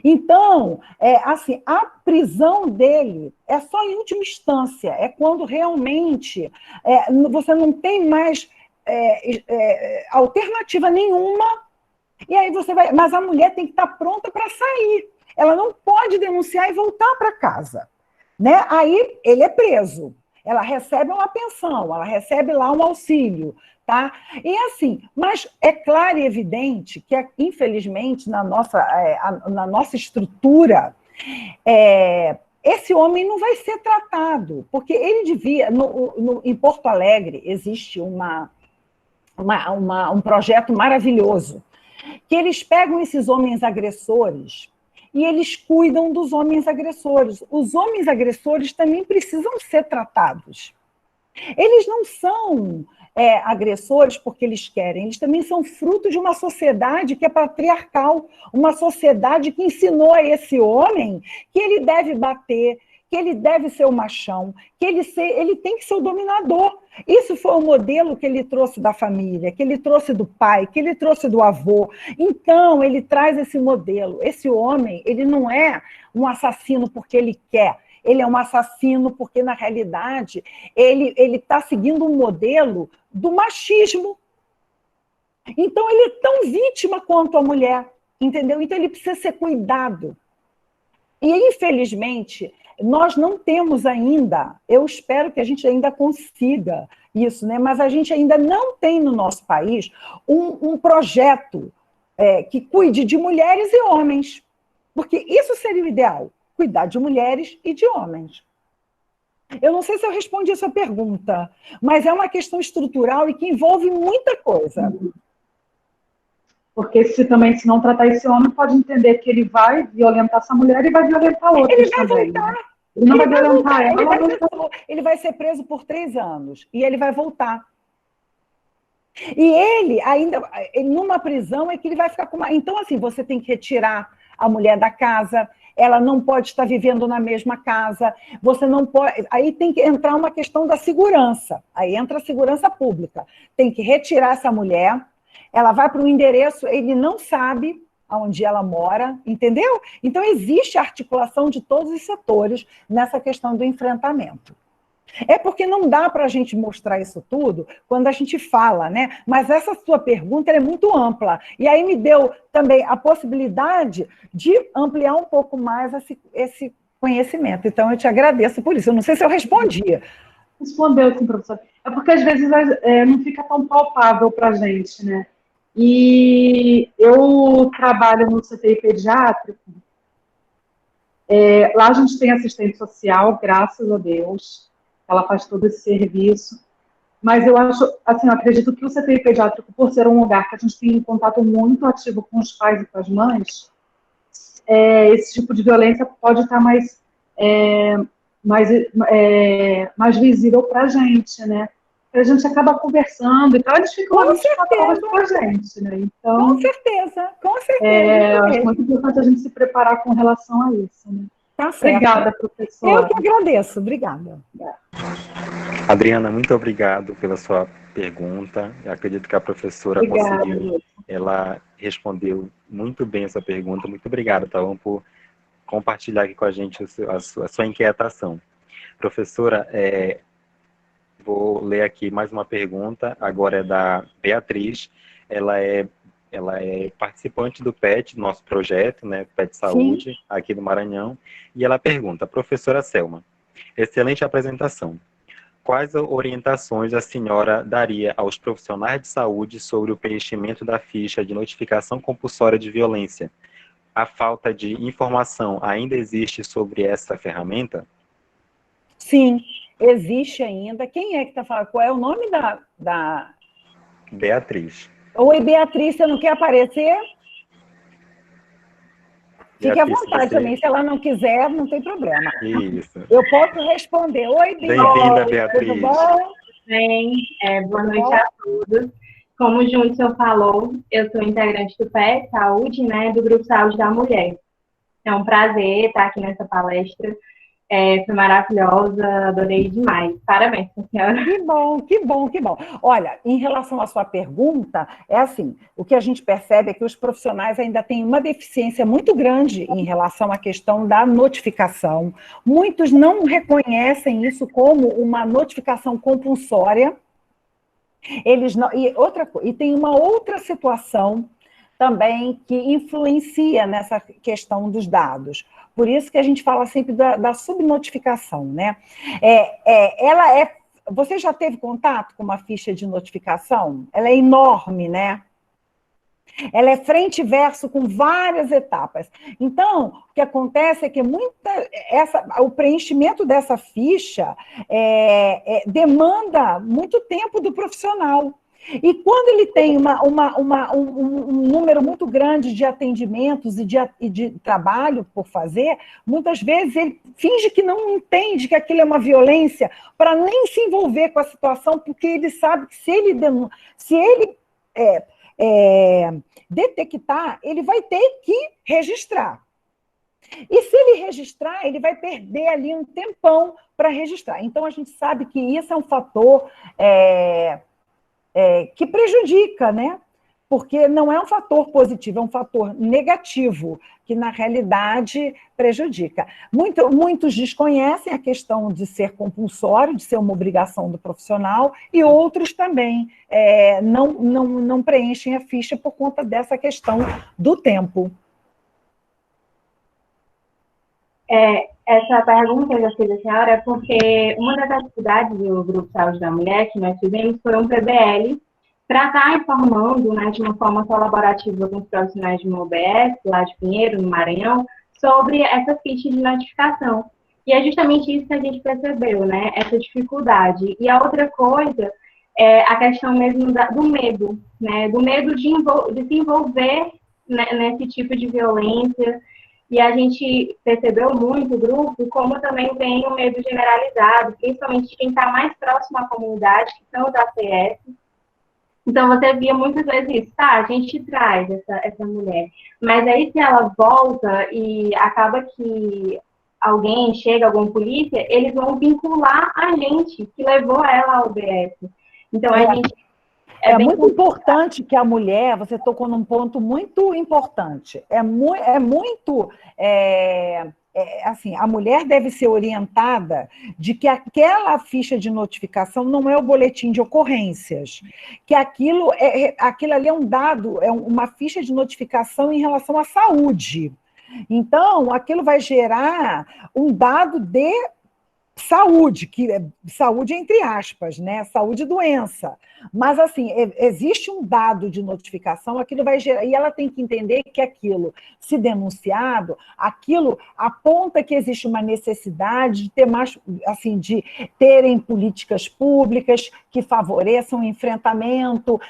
Então, assim, a prisão dele é só em última instância, é quando realmente você não tem mais alternativa nenhuma, e aí você vai. Mas a mulher tem que estar pronta para sair. Ela não pode denunciar e voltar para casa. Né? Aí ele é preso. Ela recebe uma pensão, ela recebe lá um auxílio. Tá? E assim, mas é claro e evidente que, infelizmente, na nossa estrutura, esse homem não vai ser tratado, porque ele devia. Em Porto Alegre existe um projeto maravilhoso, que eles pegam esses homens agressores e eles cuidam dos homens agressores. Os homens agressores também precisam ser tratados. Eles não são agressores porque eles querem, eles também são fruto de uma sociedade que é patriarcal, uma sociedade que ensinou a esse homem que ele deve bater, que ele deve ser o machão, que ele tem que ser o dominador. Isso foi o modelo que ele trouxe da família, que ele trouxe do pai, que ele trouxe do avô. Então, ele traz esse modelo. Esse homem, ele não é um assassino porque ele quer, ele é um assassino porque, na realidade, ele está seguindo um modelo do machismo. Então, ele é tão vítima quanto a mulher, entendeu? Então, ele precisa ser cuidado. E, infelizmente, nós não temos ainda, eu espero que a gente ainda consiga isso, né? Mas a gente ainda não tem no nosso país um projeto que cuide de mulheres e homens, porque isso seria o ideal, cuidar de mulheres e de homens. Eu não sei se eu respondi a sua pergunta, mas é uma questão estrutural e que envolve muita coisa. Porque se não tratar esse homem, pode entender que ele vai violentar essa mulher e vai violentar outros ele vai também. Voltar. Ele não vai violentar ela. Ele vai ser preso por 3 anos e ele vai voltar. E ele ainda, numa prisão, é que ele vai ficar com uma... Então, assim, você tem que retirar a mulher da casa, ela não pode estar vivendo na mesma casa, você não pode... Aí tem que entrar uma questão da segurança, aí entra a segurança pública. Tem que retirar essa mulher, ela vai para um endereço, ele não sabe onde ela mora, entendeu? Então, existe a articulação de todos os setores nessa questão do enfrentamento. É porque não dá para a gente mostrar isso tudo quando a gente fala, né? Mas essa sua pergunta é muito ampla. E aí me deu também a possibilidade de ampliar um pouco mais esse conhecimento. Então, eu te agradeço por isso. Eu não sei se eu respondi. Respondeu, sim, professor. É porque, às vezes, não fica tão palpável para a gente, né? E eu trabalho no CTI pediátrico. Lá a gente tem assistente social, graças a Deus. Ela faz todo esse serviço. Mas eu acho, assim, eu acredito que o CTI pediátrico, por ser um lugar que a gente tem um contato muito ativo com os pais e com as mães, esse tipo de violência pode estar mais visível para a gente, né? A gente acaba conversando, então eles ficam lá 24 horas com a gente, né? Então, com certeza, com certeza. Acho muito importante a gente se preparar com relação a isso, né? Tá certo. Obrigada, professora. Eu que agradeço, obrigada. Adriana, muito obrigado pela sua pergunta. Eu acredito que a professora conseguiu, ela respondeu muito bem essa pergunta. Muito obrigado, Thaon, por compartilhar aqui com a gente a sua inquietação. Professora, vou ler aqui mais uma pergunta, agora é da Beatriz. Ela é participante do PET, do nosso projeto, né, PET Saúde, sim, aqui do Maranhão, e ela pergunta: professora Selma, excelente apresentação. Quais orientações a senhora daria aos profissionais de saúde sobre o preenchimento da ficha de notificação compulsória de violência? A falta de informação ainda existe sobre essa ferramenta? Sim, existe ainda. Quem é que está falando? Qual é o nome da... Beatriz. Oi, Beatriz, você não quer aparecer? Fique à vontade também, se ela não quiser, não tem problema. Isso. Eu posso responder. Oi, bem-vinda, Beatriz. Tudo bom? Bem, boa noite a todos. Como o Júnior falou, eu sou integrante do PET Saúde, né, do Grupo Saúde da Mulher. É um prazer estar aqui nessa palestra. Foi maravilhosa, adorei demais. Parabéns, senhora. Que bom, que bom, que bom. Olha, em relação à sua pergunta, é assim, o que a gente percebe é que os profissionais ainda têm uma deficiência muito grande em relação à questão da notificação. Muitos não reconhecem isso como uma notificação compulsória. Eles não, e tem uma outra situação também que influencia nessa questão dos dados. Por isso que a gente fala sempre da subnotificação, né? Você já teve contato com uma ficha de notificação? Ela é enorme, né? Ela é frente e verso com várias etapas. Então, o que acontece é que o preenchimento dessa ficha demanda muito tempo do profissional. E quando ele tem um número muito grande de atendimentos e de trabalho por fazer, muitas vezes ele finge que não entende que aquilo é uma violência para nem se envolver com a situação, porque ele sabe que se ele detectar, ele vai ter que registrar. E se ele registrar, ele vai perder ali um tempão para registrar. Então, a gente sabe que isso é um fator que prejudica, né? Porque não é um fator positivo, é um fator negativo, que na realidade prejudica. Muitos desconhecem a questão de ser compulsório, de ser uma obrigação do profissional, e outros também não preenchem a ficha por conta dessa questão do tempo. Essa pergunta que eu fiz à senhora é porque uma das atividades do Grupo Saúde da Mulher que nós fizemos foi um PBL para estar informando, né, de uma forma colaborativa com os profissionais de uma OBS, lá de Pinheiro, no Maranhão, sobre essa ficha de notificação. E é justamente isso que a gente percebeu, né, essa dificuldade. E a outra coisa é a questão mesmo do medo, né, do medo de se envolver, né, nesse tipo de violência. E a gente percebeu muito o grupo, como também tem um medo generalizado, principalmente de quem está mais próximo à comunidade, que são os ACS. Então, você via muitas vezes isso, tá, a gente traz essa mulher, mas aí se ela volta e acaba que alguém chega, algum polícia, eles vão vincular a gente, que levou ela ao OBS. Então, a gente... É muito importante que a mulher, você tocou num ponto muito importante, assim, a mulher deve ser orientada de que aquela ficha de notificação não é o boletim de ocorrências, que aquilo ali é um dado, é uma ficha de notificação em relação à saúde. Então, aquilo vai gerar um dado de saúde, que é saúde entre aspas, né? Saúde e doença. Mas, assim, existe um dado de notificação, aquilo vai gerar, e ela tem que entender que aquilo, se denunciado, aquilo aponta que existe uma necessidade de ter mais, assim, de terem políticas públicas que favoreçam o enfrentamento,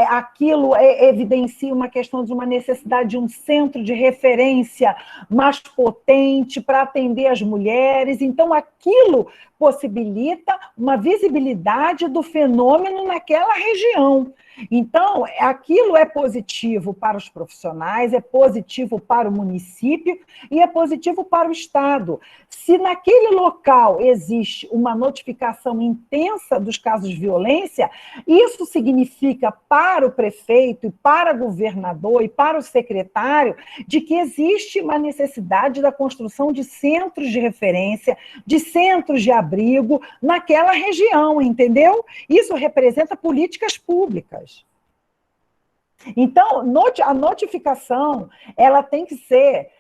aquilo evidencia uma questão de uma necessidade de um centro de referência mais potente para atender as mulheres. Então, aquilo possibilita uma visibilidade do fenômeno naquela região. Então, aquilo é positivo para os profissionais, é positivo para o município e é positivo para o Estado. Se naquele local existe uma notificação intensa dos casos de violência, isso significa para o prefeito, e para o governador e para o secretário de que existe uma necessidade da construção de centros de referência, de centros de abrigo naquela região, entendeu? Isso representa políticas públicas. Então, a notificação ela tem que ser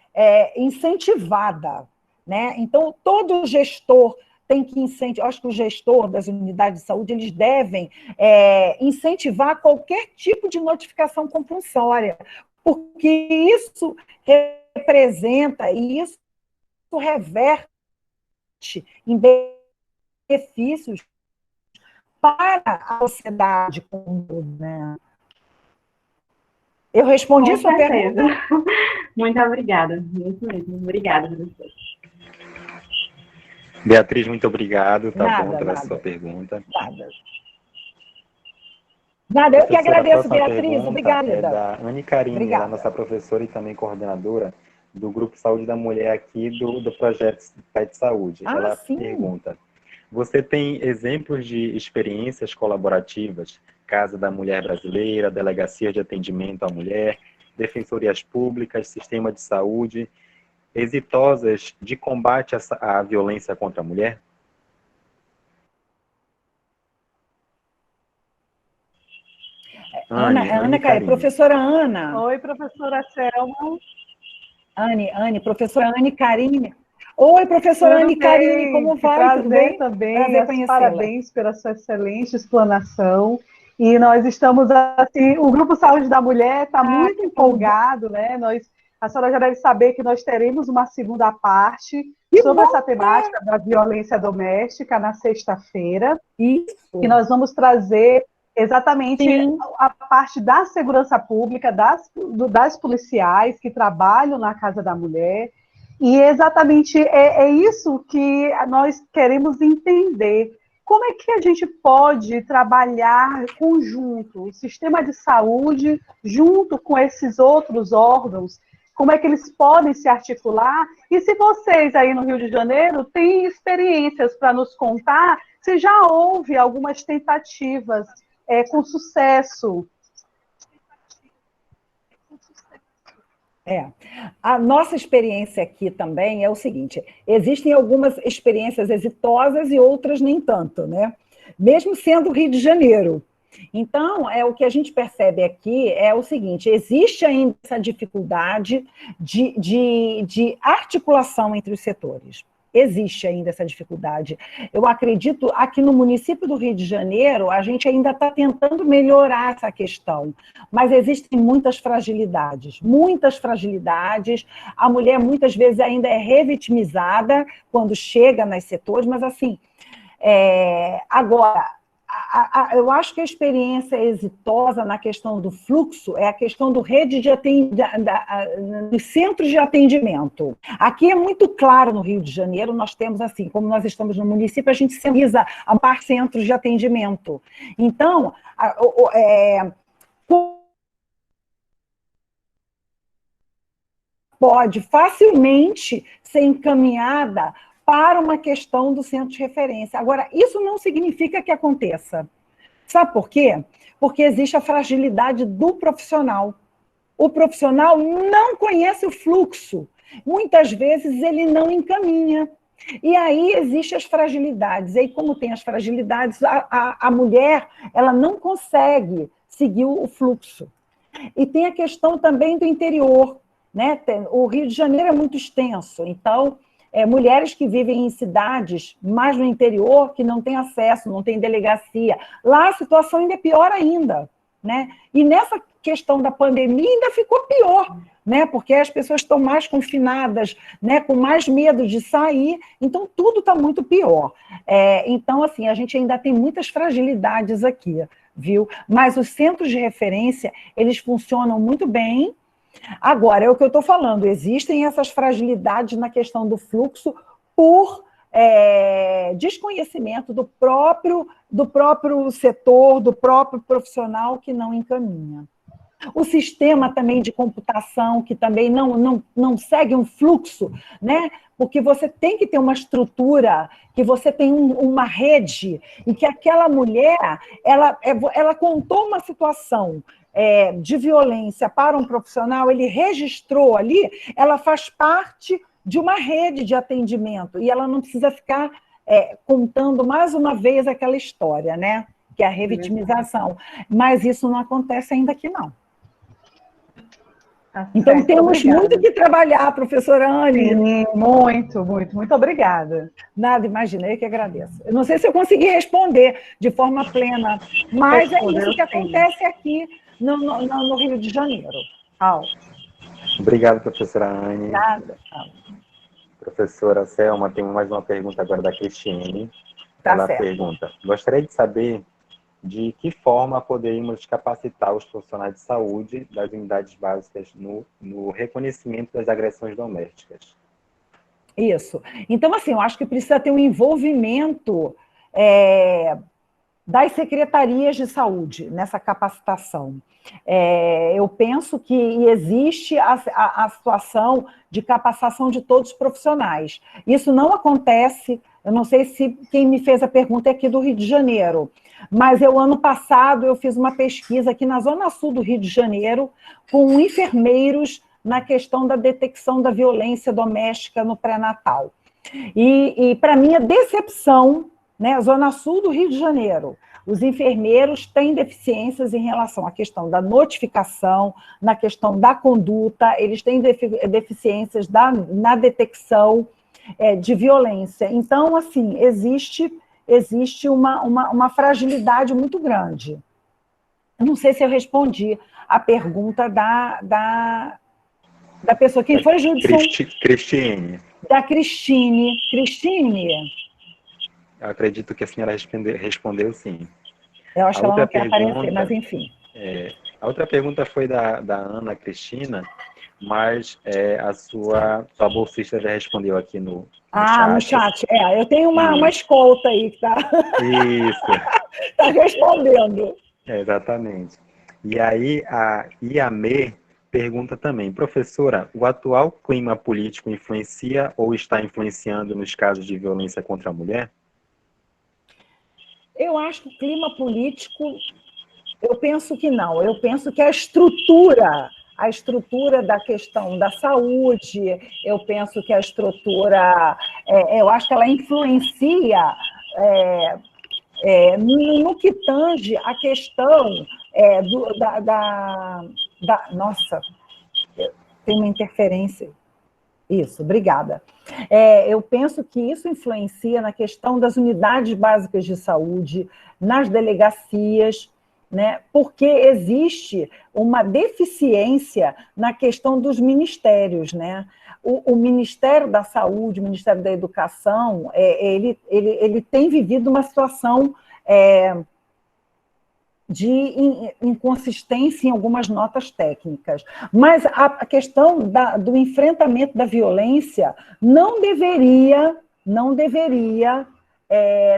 incentivada, né? Então, todo gestor tem que incentivar, acho que o gestor das unidades de saúde, eles devem incentivar qualquer tipo de notificação compulsória, porque isso representa e isso reverte em benefícios para a sociedade como um todo, né? Eu respondi a sua pergunta? Muito obrigada. Muito mesmo. Obrigada, professora. Beatriz, muito obrigado, bom, pela Nada. sua pergunta. Nada, eu que agradeço, Beatriz. Obrigada. É da Anne Karine, ela é nossa professora e também coordenadora do Grupo Saúde da Mulher aqui do projeto PET Saúde. Ela pergunta: você tem exemplos de experiências colaborativas, Casa da Mulher Brasileira, Delegacia de Atendimento à Mulher, Defensorias Públicas, Sistema de Saúde, exitosas de combate à violência contra a mulher? Ana Karine. Professora Ana. Oi, professora Selma. Professora Anne Karine. Oi, professora Anne Karine, como vai? Tudo bem? Também. Parabéns pela sua excelente explanação. E nós estamos, assim, o Grupo Saúde da Mulher está muito empolgado, né? A senhora já deve saber que nós teremos uma segunda parte sobre essa temática da violência doméstica na sexta-feira. Isso. E nós vamos trazer Exatamente. Sim. A parte da segurança pública, das policiais que trabalham na Casa da Mulher, e exatamente é isso que nós queremos entender. Como é que a gente pode trabalhar conjunto, o sistema de saúde, junto com esses outros órgãos, como é que eles podem se articular? E se vocês aí no Rio de Janeiro têm experiências para nos contar, se já houve algumas tentativas com sucesso. A nossa experiência aqui também é o seguinte: existem algumas experiências exitosas e outras nem tanto, né? Mesmo sendo Rio de Janeiro. Então, o que a gente percebe aqui é o seguinte: existe ainda essa dificuldade de articulação entre os setores. Existe ainda essa dificuldade. Eu acredito, aqui no município do Rio de Janeiro, a gente ainda está tentando melhorar essa questão, mas existem muitas fragilidades, muitas fragilidades. A mulher, muitas vezes, ainda é revitimizada quando chega nos setores, mas, assim, agora, eu acho que a experiência exitosa na questão do fluxo é a questão do dos centros de atendimento. Aqui é muito claro no Rio de Janeiro, nós temos assim, como nós estamos no município, a gente centraliza a par centros de atendimento. Então, pode facilmente ser encaminhada para uma questão do centro de referência. Agora, isso não significa que aconteça. Sabe por quê? Porque existe a fragilidade do profissional. O profissional não conhece o fluxo. Muitas vezes ele não encaminha. E aí existem as fragilidades. E aí, como tem as fragilidades, a mulher ela não consegue seguir o fluxo. E tem a questão também do interior, né? O Rio de Janeiro é muito extenso, então mulheres que vivem em cidades mais no interior, que não têm acesso, não têm delegacia. Lá a situação ainda é pior ainda, né? E nessa questão da pandemia ainda ficou pior, né? Porque as pessoas estão mais confinadas, né? Com mais medo de sair, então tudo está muito pior. Então, assim, a gente ainda tem muitas fragilidades aqui, viu? Mas os centros de referência, eles funcionam muito bem. Agora, é o que eu estou falando, existem essas fragilidades na questão do fluxo por desconhecimento do próprio setor, do próprio profissional que não encaminha. O sistema também de computação, que também não segue um fluxo, né? Porque você tem que ter uma estrutura, que você tem uma rede, e que aquela mulher, ela contou uma situação de violência para um profissional, ele registrou ali, ela faz parte de uma rede de atendimento, e ela não precisa ficar contando mais uma vez aquela história, né? Que é a revitimização. Mas isso não acontece ainda aqui, não. Então, temos muito que trabalhar, professora Anne. Sim, muito obrigada. Nada, imagina, eu que agradeço. Eu não sei se eu consegui responder de forma plena, mas é isso que acontece aqui no Rio de Janeiro. Obrigado, professora Anne. Nada. Professora Selma, tem mais uma pergunta agora da Cristine. Ela pergunta: gostaria de saber de que forma poderíamos capacitar os profissionais de saúde das unidades básicas no reconhecimento das agressões domésticas. Isso. Então, assim, eu acho que precisa ter um envolvimento das secretarias de saúde nessa capacitação. Eu penso que existe a situação de capacitação de todos os profissionais. Isso não acontece, eu não sei se quem me fez a pergunta é aqui do Rio de Janeiro, mas ano passado eu fiz uma pesquisa aqui na Zona Sul do Rio de Janeiro com enfermeiros na questão da detecção da violência doméstica no pré-natal. E para minha decepção, né, Zona Sul do Rio de Janeiro, os enfermeiros têm deficiências em relação à questão da notificação, na questão da conduta, eles têm deficiências na detecção de violência. Então, assim, existe uma fragilidade muito grande. Eu não sei se eu respondi a pergunta da pessoa. Quem foi, Judson? Cristine. Da Cristine. Cristine? Eu acredito que a senhora respondeu sim. Eu acho A que ela outra não quer aparecer, pergunta, mas enfim. a outra pergunta foi da Ana Cristina, mas a sua bolsista já respondeu aqui no Ah, no chat. chat. Eu tenho uma Isso, escolta aí que está isso, tá respondendo. exatamente. E aí a Iamê pergunta também, professora, o atual clima político influencia ou está influenciando nos casos de violência contra a mulher? Eu acho que o clima político, eu penso que não. Eu penso que a estrutura da questão da saúde, eu penso que a estrutura, eu acho que ela influencia no que tange a questão nossa, tem uma interferência. Isso, obrigada. Eu penso que isso influencia na questão das unidades básicas de saúde, nas delegacias, né? Porque existe uma deficiência na questão dos ministérios, né? O Ministério da Saúde, o Ministério da Educação, ele tem vivido uma situação de inconsistência em algumas notas técnicas. Mas a questão do enfrentamento da violência não deveria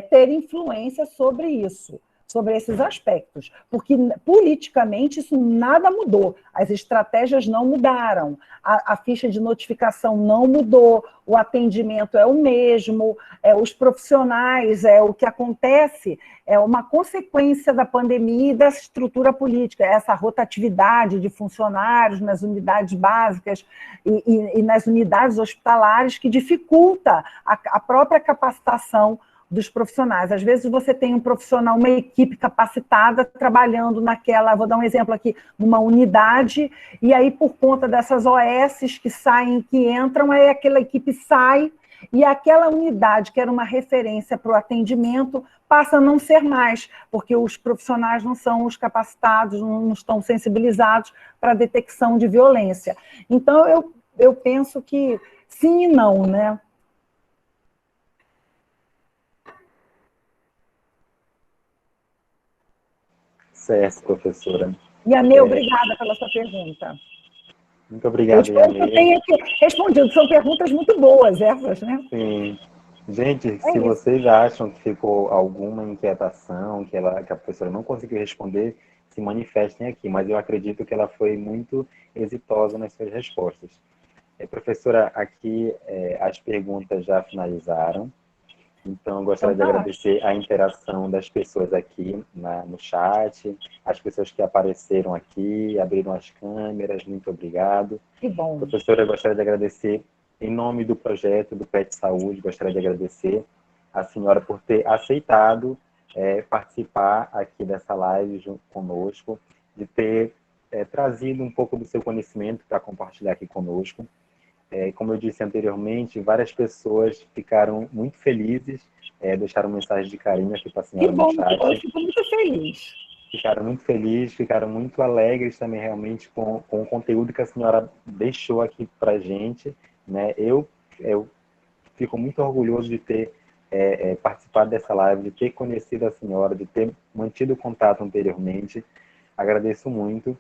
ter influência sobre isso, sobre esses aspectos, porque politicamente isso nada mudou, as estratégias não mudaram, a ficha de notificação não mudou, o atendimento é o mesmo, os profissionais, o que acontece é uma consequência da pandemia e da estrutura política, essa rotatividade de funcionários nas unidades básicas e nas unidades hospitalares que dificulta a própria capacitação dos profissionais. Às vezes você tem um profissional, uma equipe capacitada trabalhando naquela, vou dar um exemplo aqui, numa unidade, e aí por conta dessas OSs que saem, que entram, aí aquela equipe sai, e aquela unidade, que era uma referência para o atendimento, passa a não ser mais, porque os profissionais não são os capacitados, não estão sensibilizados para a detecção de violência. Então, eu penso que sim e não, né? Certo, professora. Yamê, obrigada pela sua pergunta. Muito Eu obrigado, espero que eu Yamê. tenha respondido. São perguntas muito boas essas, né? Sim. Gente, É se isso. vocês acham que ficou alguma inquietação, que a professora não conseguiu responder, se manifestem aqui, mas eu acredito que ela foi muito exitosa nas suas respostas. Professora, aqui as perguntas já finalizaram, então eu gostaria de Então, tá. agradecer a interação das pessoas aqui no chat, as pessoas que apareceram aqui, abriram as câmeras, muito obrigado. Que bom. Professora, eu gostaria de agradecer, em nome do projeto do PET Saúde, gostaria de agradecer a senhora por ter aceitado participar aqui dessa live junto conosco, de ter trazido um pouco do seu conhecimento para compartilhar aqui conosco. Como eu disse anteriormente, várias pessoas ficaram muito felizes, deixaram mensagem de carinho aqui para a senhora no chat. Eu fico muito feliz. Ficaram muito felizes, ficaram muito alegres também realmente com o conteúdo que a senhora deixou aqui para a gente, né? Eu fico muito orgulhoso de ter participado dessa live, de ter conhecido a senhora, de ter mantido contato anteriormente. Agradeço muito.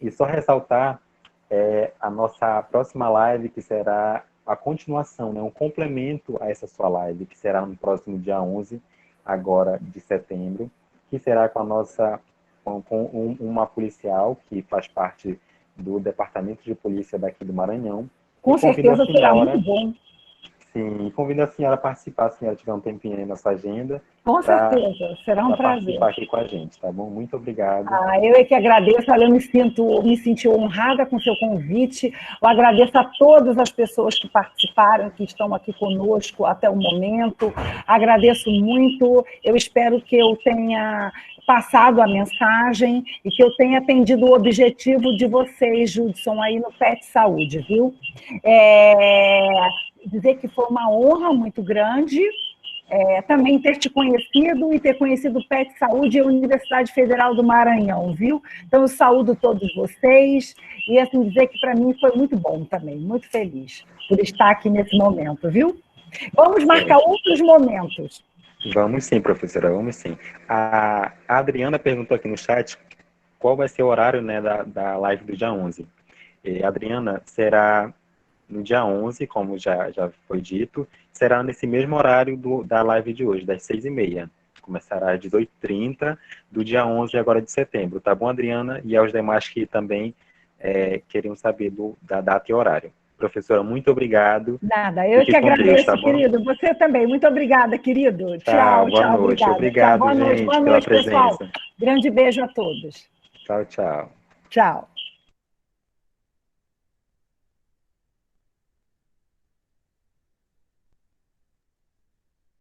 E só ressaltar a nossa próxima live, que será a continuação, né? Um complemento a essa sua live, que será no próximo dia 11, agora de setembro, que será com uma policial que faz parte do Departamento de Polícia daqui do Maranhão. Com certeza será muito bom. Sim, convido a senhora a participar, se a senhora tiver um tempinho aí na sua agenda. Com certeza, será um prazer. Participar aqui com a gente, tá bom? Muito obrigado. Eu é que agradeço, eu me senti honrada com o seu convite. Eu agradeço a todas as pessoas que participaram, que estão aqui conosco até o momento. Agradeço muito. Eu espero que eu tenha passado a mensagem e que eu tenha atendido o objetivo de vocês, Judson, aí no PET Saúde, viu? Dizer que foi uma honra muito grande também ter te conhecido e ter conhecido o PET Saúde e a Universidade Federal do Maranhão, viu? Então, eu saúdo todos vocês e, assim, dizer que para mim foi muito bom também, muito feliz por estar aqui nesse momento, viu? Vamos marcar outros momentos. Vamos sim, professora, vamos sim. A Adriana perguntou aqui no chat qual vai ser o horário, né, da live do dia 11. Adriana, será no dia 11, como já foi dito, será nesse mesmo horário da live de hoje, das 6h30. Começará às 18h30 do dia 11, agora de setembro. Tá bom, Adriana? E aos demais que também queriam saber da data e horário. Professora, muito obrigado. Nada, eu Fique que com agradeço, Deus, tá bom? querido. Você também. Muito obrigada, querido. Tchau, Tchau, boa tchau, noite. obrigada. Obrigado, Tchau, gente, boa pela noite, pessoal. presença. Grande beijo a todos. Tchau, tchau. Tchau.